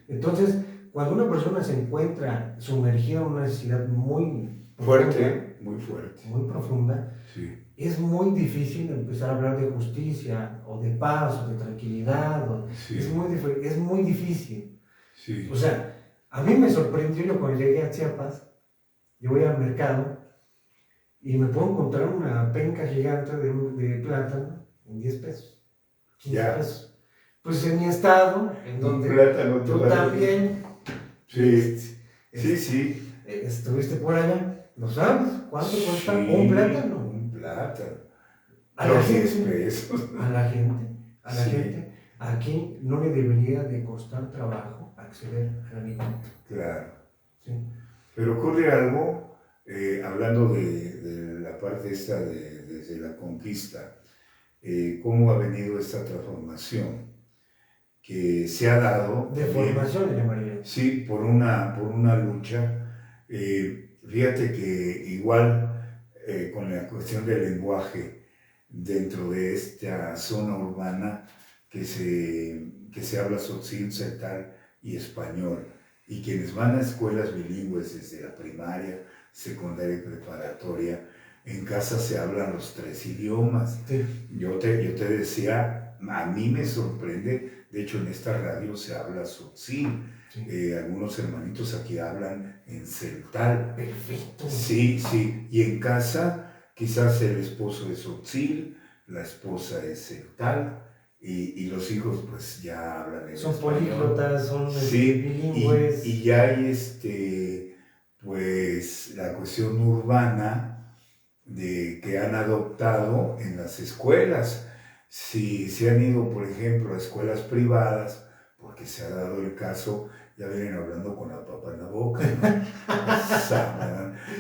Entonces, cuando una persona se encuentra sumergida en una necesidad muy fuerte, muy fuerte, muy profunda, es muy difícil empezar a hablar de justicia o de paz o de tranquilidad. Es muy difícil. O sea, a mí me sorprendió yo cuando llegué a Chiapas, yo voy al mercado y me puedo encontrar una penca gigante de plátano en 10 pesos, 15 pesos. Pues en mi estado, en donde tú también estuviste por allá, ¿lo sabes? ¿Cuánto cuesta un plátano? Un plátano. A la gente, aquí no le debería de costar trabajo acceder al alimento. Claro. Pero ocurre algo, hablando de la parte esta desde la conquista, cómo ha venido esta transformación que se ha dado. Deformación, le llamaría. Sí, por una lucha. Fíjate que igual con la cuestión del lenguaje dentro de esta zona urbana que se habla tzotzil, celtal y español, y quienes van a escuelas bilingües desde la primaria, secundaria y preparatoria, en casa se hablan los 3 idiomas. Yo te decía, a mí me sorprende, de hecho en esta radio se habla tzotzil. Algunos hermanitos aquí hablan en celtal. Perfecto. Sí, y en casa quizás el esposo es tzotzil, la esposa es celtal y los hijos pues ya hablan en son español. Políglotas, son bilingües. Y ya hay pues la cuestión urbana que han adoptado en las escuelas. Si se han ido, por ejemplo, a escuelas privadas, porque se ha dado el caso, ya vienen hablando con la papa en la boca,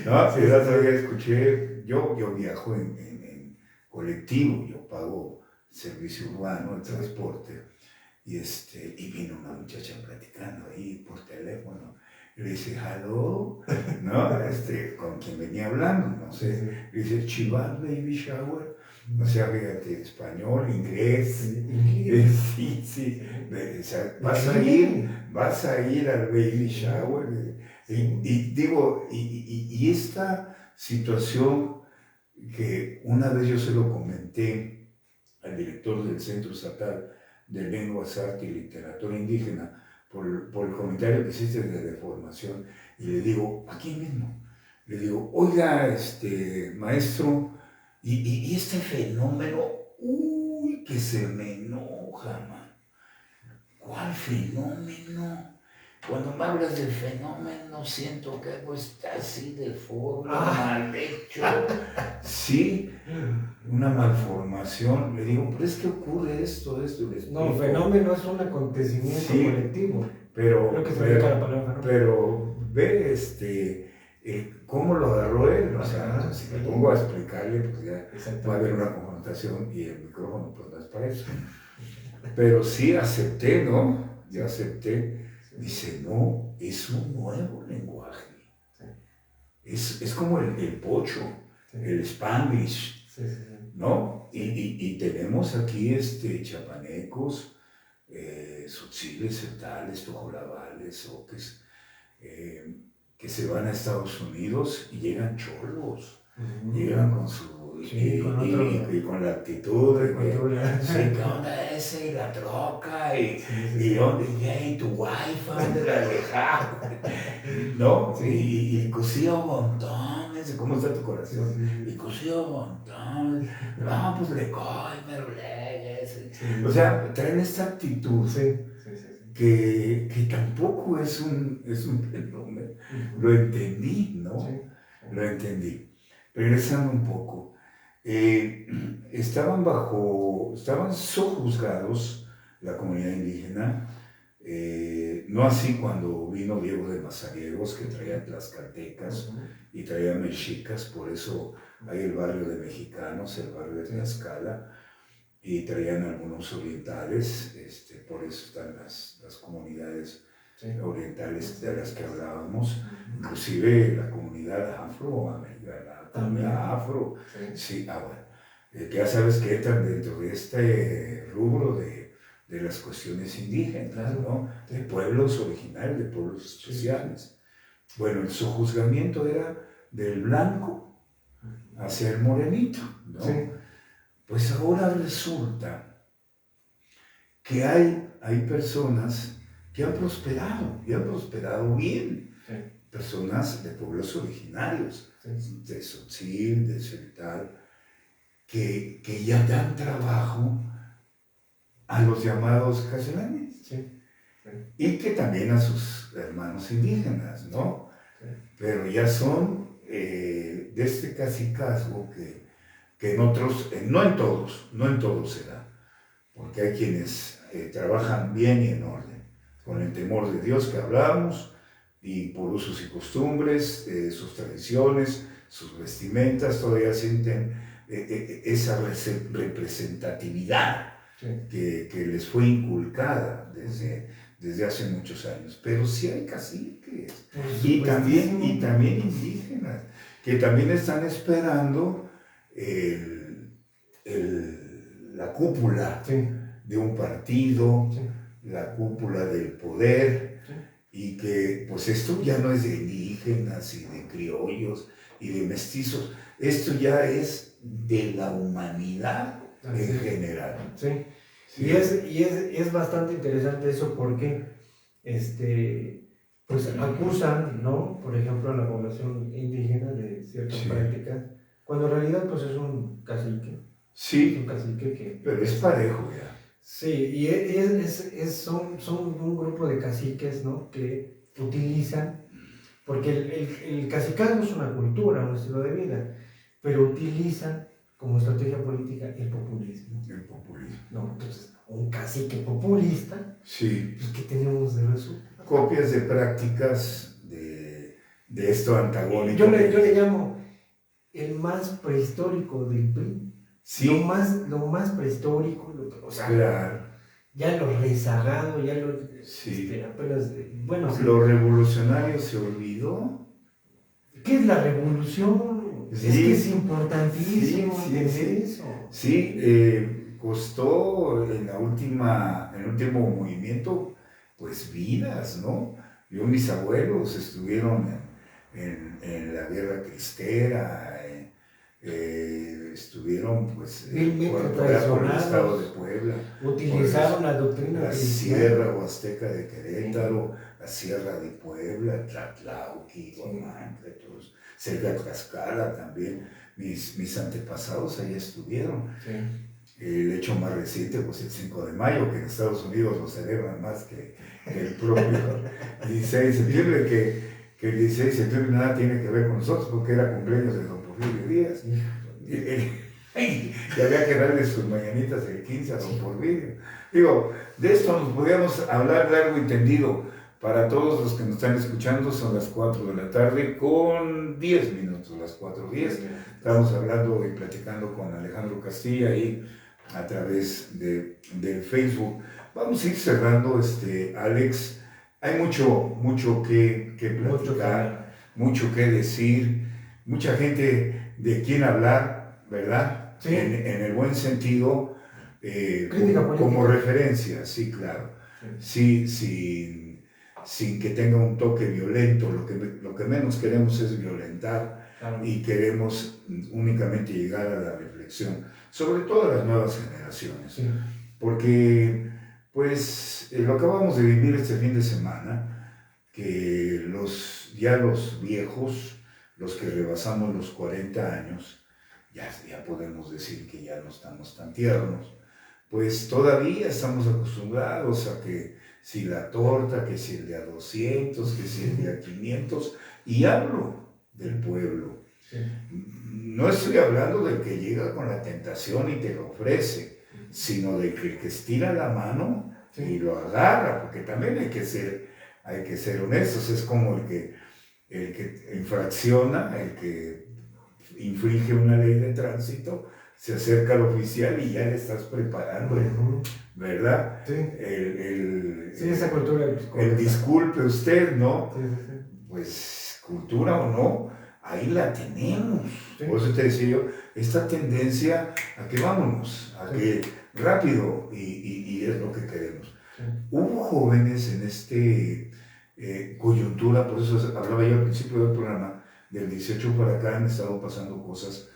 ¿no? Sí, la otra vez escuché, yo viajo en colectivo, yo pago servicio urbano, el transporte, y vino una muchacha platicando ahí por teléfono, y le dice, hello, ¿no? Con quien venía hablando, no sé, le dice, Chivas Baby Shower. O sea, fíjate, español, inglés. Sí. O sea, vas a ir al baby shower. Y esta situación que una vez yo se lo comenté al director del Centro Estatal de Lenguas, Arte y Literatura Indígena por el comentario que hiciste de deformación, y le digo, aquí mismo, le digo, oiga, maestro, y este fenómeno, que se me enoja, man. ¿Cuál fenómeno? cuando me hablas del fenómeno, siento que algo está así deforme, mal hecho. Sí, una malformación. Le digo, pero es que ocurre esto. No, fenómeno es un acontecimiento colectivo. Pero, creo que significa la palabra pero ve cómo lo agarró él. O sea, si me pongo a explicarle, pues ya va a haber una confrontación y el micrófono pues no es para eso. Pero sí acepté, ¿no? Yo acepté. Dice, no, es un nuevo lenguaje. Es como el pocho, el Spanglish, ¿no? Y tenemos aquí chapanecos, tzotziles, centales, tojolabales, oques, que se van a Estados Unidos y llegan cholos, llegan con su... y con la actitud de que, sí, ¿qué onda ese? Y la troca, y dónde, y tu wifi, ¿dónde la dejaste? ¿No? Y cosío montones, ¿cómo está tu corazón? Y cosío montones, no, pues le coy, me rulegues. O sea, traen esta actitud. Que tampoco es un fenómeno. Lo entendí, ¿no? Lo entendí. Regresando un poco, estaban sojuzgados la comunidad indígena, no así cuando vino Diego de Mazariegos, que traía tlaxcaltecas y traía mexicas, por eso hay el barrio de mexicanos, el barrio de Tlaxcala, y traían algunos orientales, por eso están las comunidades orientales de las que hablábamos, inclusive la comunidad afroamericana, la comunidad afro, sí, bueno, que ya sabes que entran dentro de este rubro de las cuestiones indígenas, ¿no? De pueblos originarios, de pueblos sociales. Bueno, el sojuzgamiento era del blanco hacia el morenito, ¿no? Pues ahora resulta que hay personas que han prosperado, y han prosperado bien. Personas de pueblos originarios, de Tzotzil, de Xerital, que ya dan trabajo a los llamados cachelanes. Y que también a sus hermanos indígenas, ¿no? Pero ya son de este cacicazgo que en otros, no en todos se da, porque hay quienes trabajan bien y en orden, con el temor de Dios que hablábamos, y por usos y costumbres, sus tradiciones, sus vestimentas, todavía sienten esa representatividad que les fue inculcada desde hace muchos años. Pero sí hay caciques, y también indígenas, que también están esperando la cúpula de un partido, la cúpula del poder, y que pues esto ya no es de indígenas y de criollos y de mestizos, esto ya es de la humanidad en general. Y es bastante interesante eso porque pues acusan, ¿no? Por ejemplo, a la población indígena de ciertas prácticas, cuando en realidad pues es un cacique. Sí, es un cacique que... pero es parejo ya. Sí, y son un grupo de caciques, ¿no? Que utilizan, porque el cacicazgo es una cultura, un estilo de vida, pero utilizan como estrategia política el populismo. El populismo. No, entonces, un cacique populista, sí. Pues, ¿qué tenemos de resultado? Copias de prácticas de esto antagónico. Yo le llamo el más prehistórico del PRI. Sí. Lo más prehistórico, o sea, claro. Ya lo rezagado, ya lo... Sí. Apenas, bueno, sí. Lo revolucionario se olvidó. ¿Qué es la revolución? Sí. Es que es importantísimo entender eso. Sí, costó en el último movimiento, pues vidas, ¿no? Yo, mis abuelos estuvieron en la guerra cristera, estuvieron pues por el estado de Puebla, utilizaron la doctrina la Sierra Huasteca de Querétaro, la Sierra de Puebla, Tlatlauqui, Guamantla, todos, cerca de Tlaxcala también, mis antepasados allá estuvieron. El hecho más reciente, pues el 5 de mayo, que en Estados Unidos lo celebran más que el propio 16 de septiembre, que el 16 de septiembre nada tiene que ver con nosotros, porque era cumpleaños de don Porfirio Díaz. Y había que darle sus mañanitas el 15 a don Porfirio. Digo, de esto nos podríamos hablar largo y tendido. Para todos los que nos están escuchando, son las 4 de la tarde con 10 minutos, las 4:10. Estamos hablando y platicando con Alejandro Castilla y a través de Facebook. Vamos a ir cerrando, Alex. Hay mucho que platicar, mucho que decir, mucha gente de quien hablar, ¿verdad? Sí. En el buen sentido, como referencia, sí, claro. Sí, sin que tenga un toque violento. Lo que menos queremos es violentar, claro. Y queremos únicamente llegar a la reflexión, sobre todo a las nuevas generaciones. Sí. Porque, pues, lo acabamos de vivir este fin de semana, que ya los viejos, los que rebasamos los 40 años, ya podemos decir que ya no estamos tan tiernos, pues todavía estamos acostumbrados a que si la torta, que si el de a 200, que si el de a 500, y hablo del pueblo. Sí. No estoy hablando del que llega con la tentación y te lo ofrece, sino del que estira la mano, sí, y lo agarra, porque también hay que ser honestos. Es como el que infracciona, el que infringe una ley de tránsito, se acerca al oficial y ya le estás preparando, ¿verdad? Sí. Esa cultura. El disculpe usted, ¿no? Sí, sí, sí. Pues, cultura o no, ahí la tenemos. Sí. Por eso te decía yo, esta tendencia a que vámonos, a que rápido, y es lo que queremos. Sí. Hubo jóvenes en coyuntura, por eso hablaba yo al principio del programa, del 18 para acá han estado pasando cosas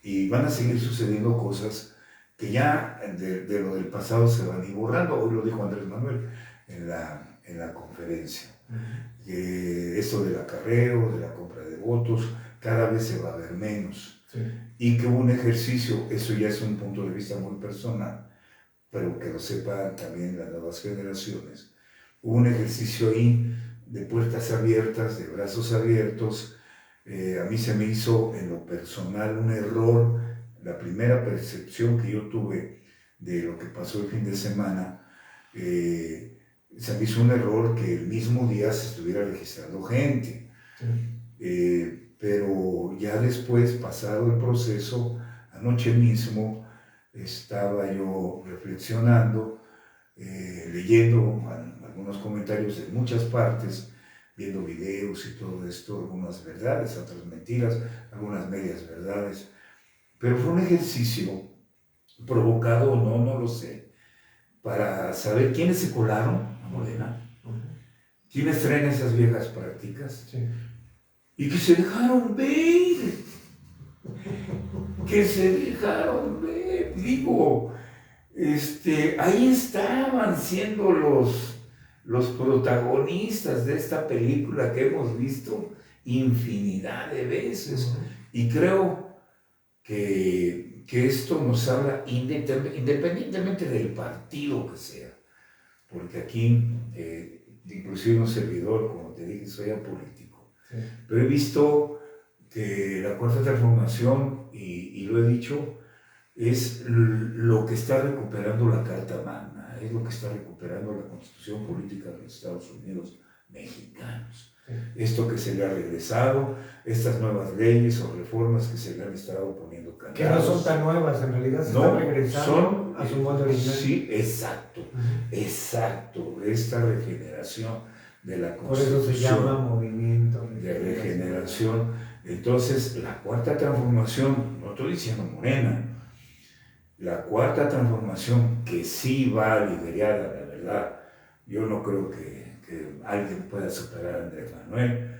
y van a seguir sucediendo cosas que ya de lo del pasado se van a ir borrando. Hoy lo dijo Andrés Manuel en la conferencia. Que esto del acarreo, de la compra de votos, cada vez se va a ver menos. Sí. Y que hubo un ejercicio, eso ya es un punto de vista muy personal, pero que lo sepan también las nuevas generaciones, hubo un ejercicio ahí de puertas abiertas, de brazos abiertos. A mí se me hizo en lo personal un error. La primera percepción que yo tuve de lo que pasó el fin de semana, se me hizo un error que el mismo día se estuviera registrando gente. Sí. Pero ya después, pasado el proceso, anoche mismo estaba yo reflexionando, leyendo algunos comentarios de muchas partes, viendo videos y todo esto, algunas verdades, otras mentiras, algunas medias verdades. Pero fue un ejercicio provocado o no lo sé, para saber quiénes se colaron a Morena, quiénes traen esas viejas prácticas, sí, y que se dejaron ver, digo, ahí estaban siendo los protagonistas de esta película que hemos visto infinidad de veces. Y creo que esto nos habla independientemente del partido que sea, porque aquí, inclusive un servidor, como te dije, soy apolítico, sí, pero he visto que la Cuarta Transformación, y lo he dicho, es lo que está recuperando la Carta Magna, es lo que está recuperando la Constitución Política de los Estados Unidos mexicanos. Sí. Esto que se le ha regresado, estas nuevas leyes o reformas que se le han estado poniendo candados. Que no son tan nuevas, en realidad se están regresando a su modo original. Sí, exacto, exacto, esta regeneración de la Constitución. Por eso se llama movimiento de regeneración. Entonces, la Cuarta Transformación, no estoy diciendo Morena, la Cuarta Transformación, que sí va liderada, la verdad, yo no creo que alguien pueda superar a Andrés Manuel,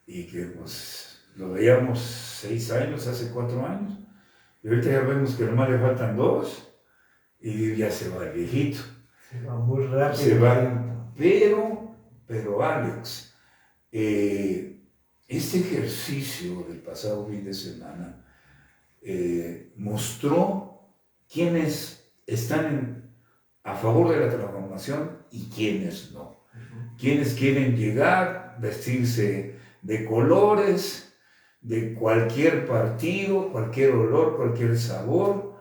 y que pues lo veíamos 6 años, hace 4 años, y ahorita ya vemos que nomás le faltan 2, y ya se va el viejito. Se va muy rápido. Se va, pero Alex, este ejercicio del pasado fin de semana mostró quiénes están a favor de la transformación y quiénes no. Quienes quieren llegar, vestirse de colores, de cualquier partido, cualquier olor, cualquier sabor,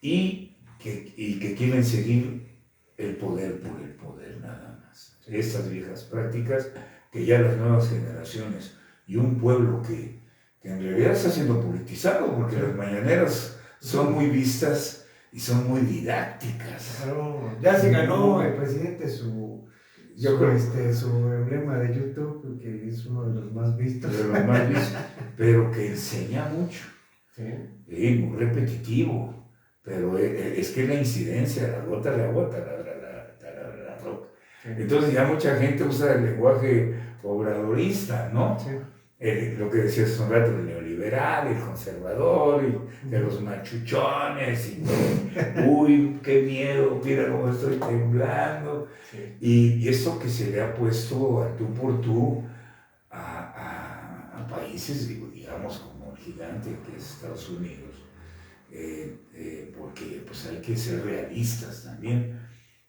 y que quieren seguir el poder por el poder nada más. Estas viejas prácticas que ya las nuevas generaciones y un pueblo que en realidad está siendo politizado, porque las mañaneras son muy vistas y son muy didácticas. Claro, ya se ganó el presidente su emblema de YouTube, que es uno de los más vistos. Pero que enseña mucho. Sí. Muy repetitivo. Pero es que la incidencia, la gota de agua, la roca. Sí. Entonces ya mucha gente usa el lenguaje obradorista, ¿no? Sí. Lo que decías hace un rato, el neoliberal, el conservador, y de los machuchones, y uy, qué miedo, mira cómo estoy temblando. Sí. Y eso que se le ha puesto al tú por tú a países, digamos, como el gigante que es Estados Unidos, porque pues hay que ser realistas también.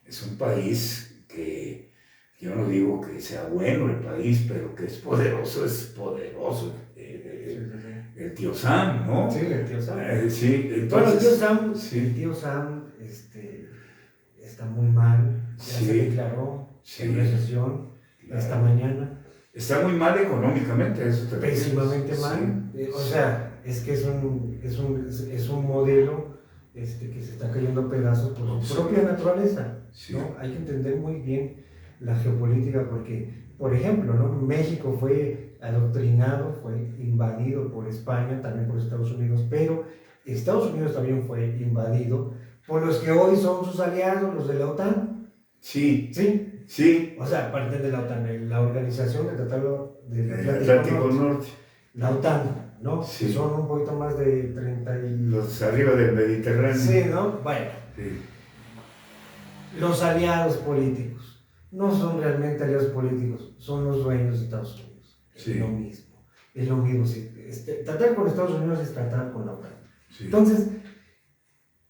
Es un país que yo no digo que sea bueno el país, pero que es poderoso, es poderoso. El tío Sam, ¿no? Sí, el tío Sam. Sí, entonces, bueno, sí. El tío Sam está muy mal, ya se declaró en recesión esta mañana. Está muy mal económicamente, eso te pésimamente mal. Sí. O sea, es que es un modelo que se está cayendo a pedazos por su propia naturaleza. Sí. ¿No? Hay que entender muy bien la geopolítica porque, por ejemplo, ¿no? México fue adoctrinado, fue invadido por España, también por Estados Unidos, pero Estados Unidos también fue invadido por los que hoy son sus aliados, los de la OTAN. Sí. ¿Sí? Sí. O sea, aparte de la OTAN, la Organización del Tratado del Atlántico Norte. La OTAN, ¿no? Sí. Que son un poquito más de 30 y... Los arriba del Mediterráneo. Sí, ¿no? Bueno. Sí. Los aliados políticos no son realmente aliados políticos, son los dueños de Estados Unidos. Sí. Es lo mismo. Es lo mismo. Tratar con Estados Unidos es tratar con la OTAN. Sí. Entonces,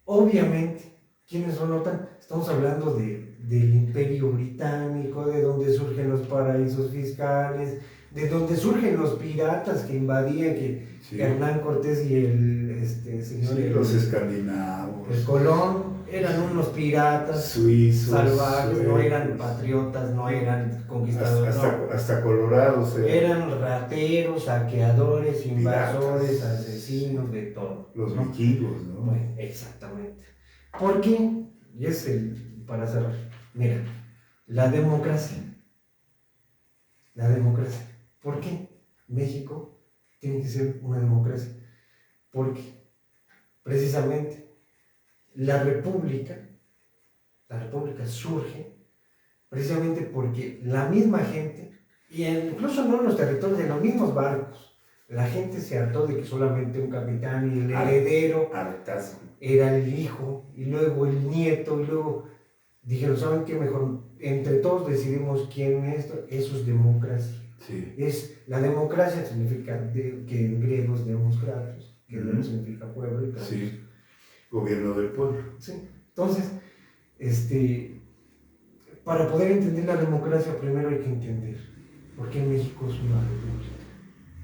obviamente, ¿quiénes son la OTAN? Estamos hablando del Imperio Británico, de donde surgen los paraísos fiscales, de donde surgen los piratas que invadían, que Hernán Cortés y el señor... Sí, los escandinavos. El Colón eran unos piratas suizos, salvajes, no eran patriotas, no eran conquistadores. Hasta colorados. Eran rateros, saqueadores, invasores, piratas, asesinos, de todo. Los vikingos, ¿no? Bueno, exactamente. ¿Por qué? Y es para cerrar. Mira, la democracia. ¿Por qué México tiene que ser una democracia? Porque precisamente la república surge precisamente porque la misma gente, y incluso no en los territorios, en los mismos barcos, la gente se hartó de que solamente un capitán y el heredero era el hijo, y luego el nieto, y luego dijeron, ¿saben qué? Mejor entre todos decidimos quién es esto. Eso es democracia. Sí. La democracia significa que en griego es demoskratos, que significa pueblo y kratos. Sí. Gobierno del pueblo. Sí. Entonces, para poder entender la democracia, primero hay que entender por qué México es una república.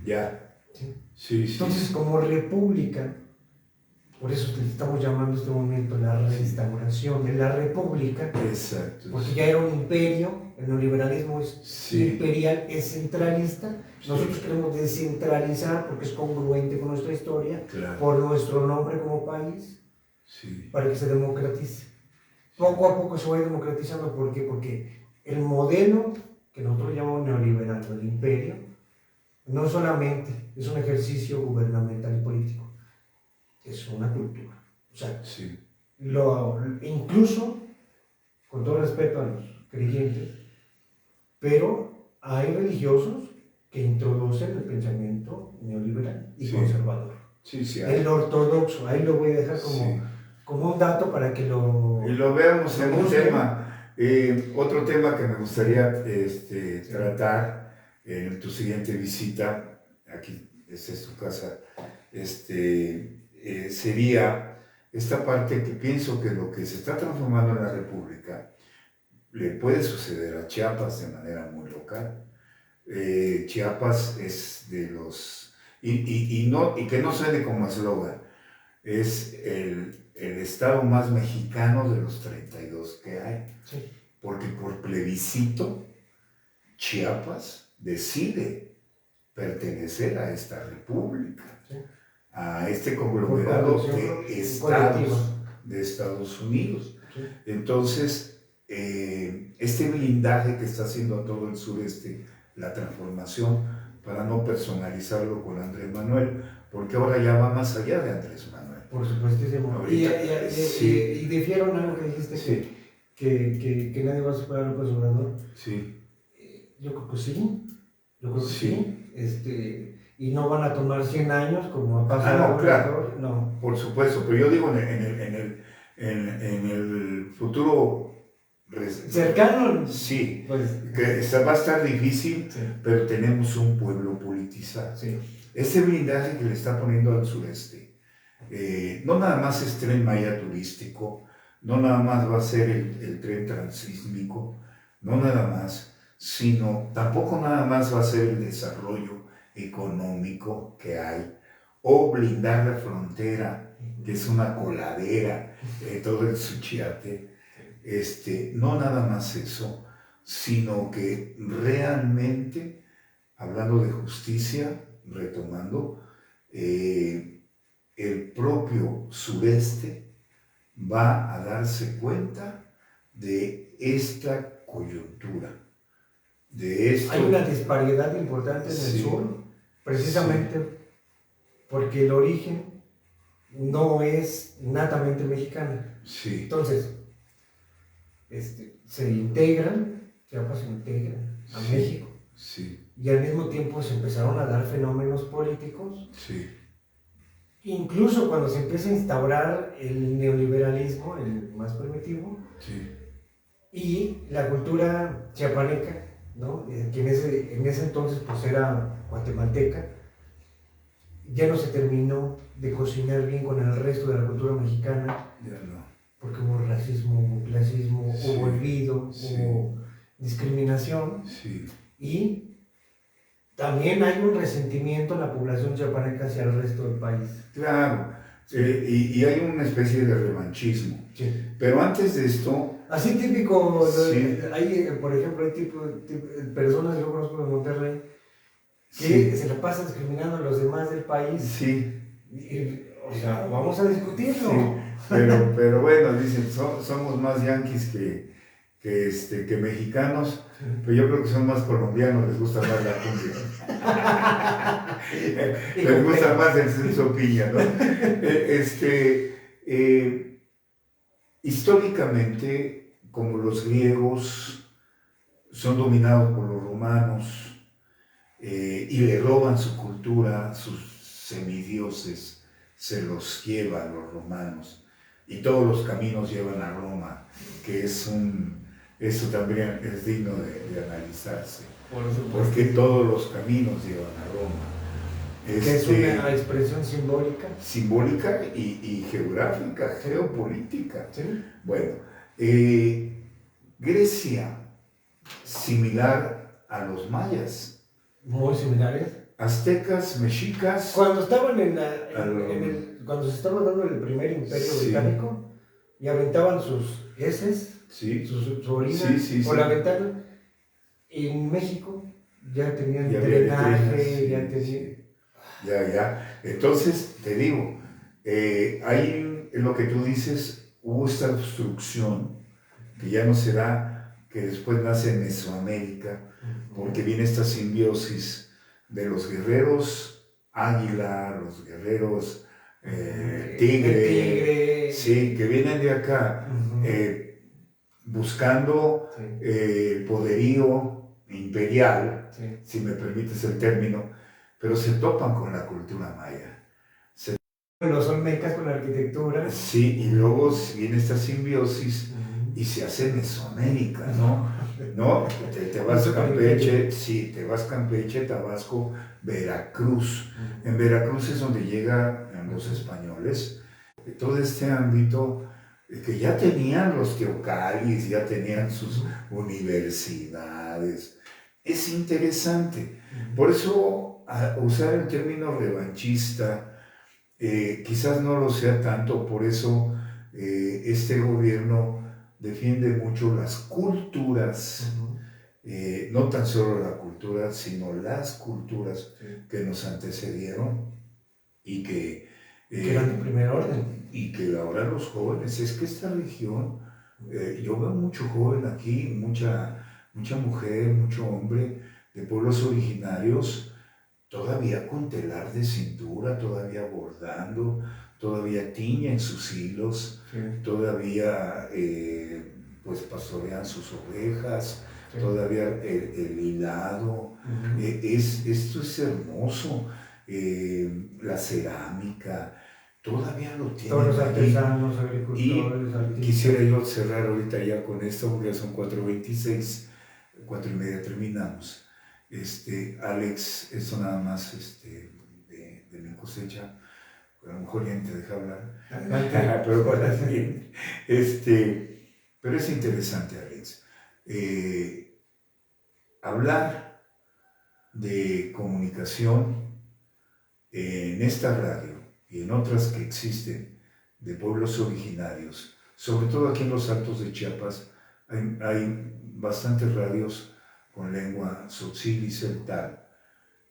Ya. Sí. Sí. Entonces, como república, por eso estamos llamando este momento la restauración de la república. Exacto. Porque ya era un imperio, el neoliberalismo es imperial, es centralista. Nosotros queremos descentralizar porque es congruente con nuestra historia, por nuestro nombre como país, para que se democratice. Poco a poco se va democratizando. ¿Por qué? Porque el modelo que nosotros llamamos neoliberal, el imperio, no solamente es un ejercicio gubernamental y político, es una cultura. O sea, incluso, con todo respeto a los creyentes, pero hay religiosos que introducen el pensamiento neoliberal y conservador. El ortodoxo, ahí lo voy a dejar como un dato para que lo... Y lo veamos en un tema. Otro tema que me gustaría tratar en tu siguiente visita, aquí, esta es tu casa, sería esta parte que pienso que lo que se está transformando en la República le puede suceder a Chiapas de manera muy local. Chiapas es de los... Y que no suene como eslogan, es el estado más mexicano de los 32 que hay. Sí. Porque por plebiscito, Chiapas decide pertenecer a esta república, Sí. a este conglomerado de estados colectiva de Estados Unidos. Sí. Entonces, este blindaje que está haciendo a todo el sureste, la transformación, para no personalizarlo con Andrés Manuel, porque ahora ya va más allá de Andrés Manuel. Por supuestísimo. Ahorita, sí. Y difiero en algo que dijiste, Sí. que nadie va a superar a López Obrador. Sí. Yo creo que sí. Yo creo que Sí. sí. Y no van a tomar 100 años como ha pasado. No, claro. No. Por supuesto, pero yo digo en el futuro cercano. Sí, Pues, que va a estar difícil, sí. pero tenemos un pueblo politizado. Sí. Ese blindaje que le está poniendo al sureste, no nada más es Tren Maya turístico, no nada más va a ser el tren transísmico, no nada más, sino tampoco nada más va a ser el desarrollo económico que hay, o blindar la frontera, que es una coladera, todo el Suchiate. No nada más eso, sino que realmente, hablando de justicia, retomando, el propio sureste va a darse cuenta de esta coyuntura, de esto. Hay una disparidad importante en el sur, precisamente porque el origen no es natamente mexicano. Sí. Entonces, se integran, Chiapas se integran a México. Sí. Y al mismo tiempo se empezaron a dar fenómenos políticos. Sí. Incluso cuando se empieza a instaurar el neoliberalismo, el más primitivo, Sí. y la cultura chiapaneca, ¿no? Que en ese entonces pues era guatemalteca, ya no se terminó de cocinar bien con el resto de la cultura mexicana. Ya no. Porque hubo racismo, hubo clasismo, Sí, hubo olvido, sí. hubo discriminación, Sí. y también hay un resentimiento en la población chiapaneca hacia el resto del país. Claro, y hay una especie de revanchismo. Sí. Pero antes de esto... Así típico, Sí. hay, por ejemplo, hay personas, yo conozco de Monterrey, que Sí. se la pasan discriminando a los demás del país. Sí. O sea, vamos a discutirlo. Sí. Pero bueno, dicen, somos más yanquis que mexicanos, Sí. pero yo creo que son más colombianos, les gusta más la cumbia. Les gusta más el Celso Piña, ¿no? Históricamente, como los griegos son dominados por los romanos y le roban su cultura, sus semidioses, se los llevan los romanos, y todos los caminos llevan a Roma, que eso también es digno de analizarse, porque todos los caminos llevan a Roma. Que es una expresión simbólica. Simbólica y geográfica, geopolítica. ¿Sí? Bueno, Grecia, similar a los mayas. Muy similares. Aztecas, mexicas. Cuando estaban cuando se estaba dando el primer imperio británico y aventaban sus heces, su orina por la ventana, en México ya tenían drenaje, ya tenían... Ya. Entonces, te digo, hay en lo que tú dices, hubo esta obstrucción que ya no será, que después nace en Mesoamérica, porque viene esta simbiosis de los guerreros águila, los guerreros tigre, sí, que vienen de acá buscando el poderío imperial, si me permites el término, pero se topan con la cultura maya. Los olmecas con la arquitectura. Sí, y luego viene esta simbiosis y se hace Mesoamérica, ¿no? ¿No? Te vas a Campeche, te vas a Campeche, Tabasco, Veracruz. En Veracruz es donde llegan los españoles. todo este ámbito que ya tenían los teocalis, ya tenían sus universidades. Es interesante. Por eso, usar el término revanchista, quizás no lo sea tanto, por eso este gobierno defiende mucho las culturas, no tan solo la cultura, sino las culturas que nos antecedieron y que eran de primer orden. Y que ahora los jóvenes, es que esta región, yo veo mucho joven aquí, mucha mujer, mucho hombre de pueblos originarios, todavía con telar de cintura, todavía bordando, todavía tiñen sus hilos, todavía pues pastorean sus ovejas, todavía el hilado. Esto es hermoso. La cerámica, todavía lo tienen. Todos los artesanos, agricultores. Y quisiera yo cerrar ahorita ya con esto, porque ya son 4:26, 4:30 terminamos. Alex, esto nada más de mi cosecha, a lo mejor ya te deja hablar. Pero bueno, pero es interesante, Alex. Hablar de comunicación en esta radio y en otras que existen de pueblos originarios, sobre todo aquí en los Altos de Chiapas, hay bastantes radios con lengua tzotzil y celtal.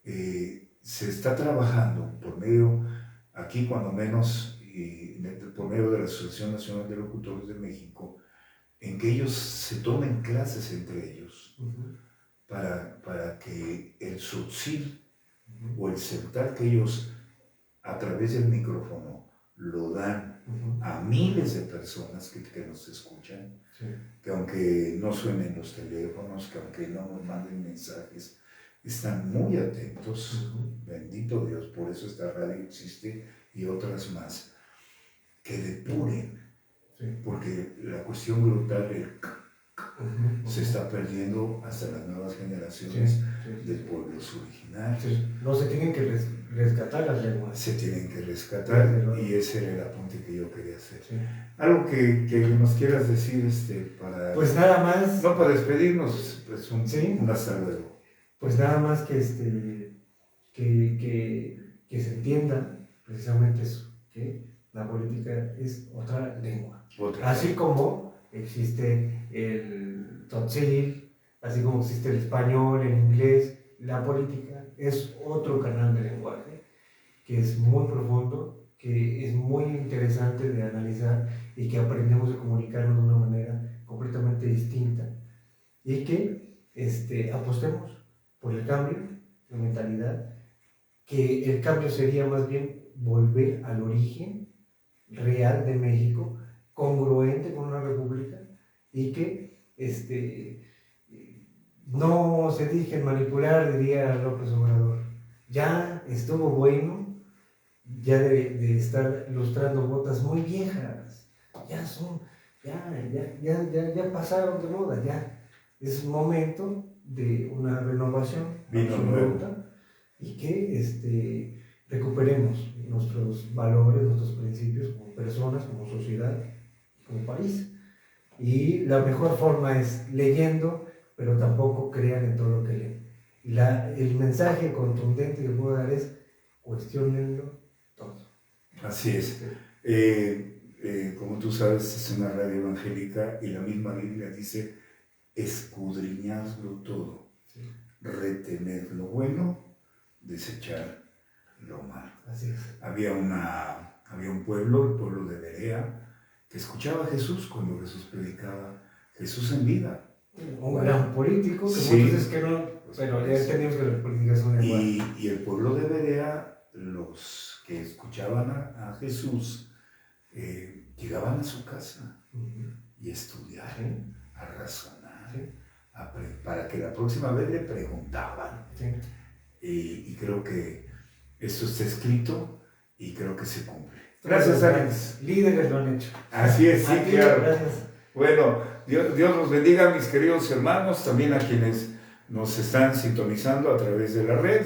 Se está trabajando por medio, aquí cuando menos, por medio de la Asociación Nacional de Locutores de México, en que ellos se tomen clases entre ellos, para que el tzotzil o el celtal que ellos a través del micrófono lo dan a miles de personas que nos escuchan, que aunque no suenen los teléfonos, que aunque no nos manden mensajes, están muy atentos. Bendito Dios, por eso esta radio existe y otras más, que depuren, porque la cuestión brutal se está perdiendo hasta las nuevas generaciones de pueblos originarios. No se tienen que rescatar las lenguas. Se tienen que rescatar, y ese era el apunte que yo quería hacer. Algo que nos quieras decir para... Pues nada más... No, para despedirnos, pues un hasta luego. Pues nada más que se entienda precisamente eso, que la política es otra lengua. Así como existe el tzotzil, así como existe el español, el inglés, la política es otro canal de lenguaje que es muy profundo, que es muy interesante de analizar y que aprendemos a comunicarnos de una manera completamente distinta, y que apostemos por el cambio de mentalidad, que el cambio sería más bien volver al origen real de México, congruente con una república, y que no se dejen manipular, diría López Obrador. Ya estuvo bueno, ya de estar lustrando botas muy viejas, ya pasaron de moda, ya es momento de una renovación absoluta, y que recuperemos nuestros valores, nuestros principios como personas, como sociedad, como país. Y la mejor forma es leyendo, pero tampoco crean en todo lo que leen. El mensaje contundente que puedo dar es: cuestionenlo todo. Así es. Como tú sabes, es una radio evangélica y la misma Biblia dice: escudriñadlo todo, retened lo bueno, desechar lo malo. Así es. Había un pueblo, el pueblo de Berea, que escuchaba a Jesús cuando Jesús predicaba, Jesús en vida. Un gran político, que muchas veces que no, pero ya entendimos que la política es una igual. Y el pueblo de Berea, los que escuchaban a Jesús, llegaban a su casa y estudiaban, a razonar, para que la próxima vez le preguntaban. Y creo que esto está escrito y creo que se cumple. Gracias, Alex. Líderes lo han hecho. Así es, sí, claro. Gracias. Bueno, Dios los bendiga, mis queridos hermanos, también a quienes nos están sintonizando a través de la red,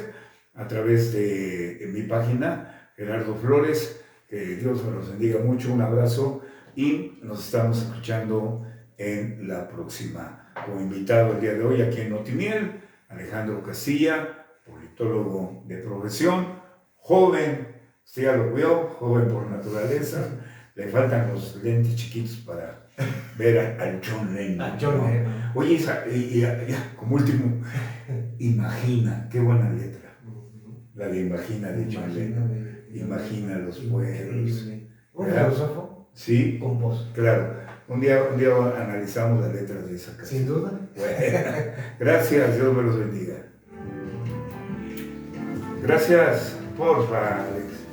a través de mi página, Gerardo Flores, Que Dios me los bendiga mucho, un abrazo y nos estamos escuchando en la próxima. Como invitado el día de hoy aquí en Notimiel, Alejandro Casilla, politólogo de profesión, joven, usted ya lo vio, joven por naturaleza, le faltan los lentes chiquitos para ver al John Lennon. A John Lennon. Oye, ya, como último, Imagina, qué buena letra, la de Imagina de John Lennon. Imagina los pueblos. Un filósofo Sí, con voz. claro. Un día analizamos las letras de esa canción. Sin duda. Bueno, gracias, Dios me los bendiga. Gracias, porfa, Alex.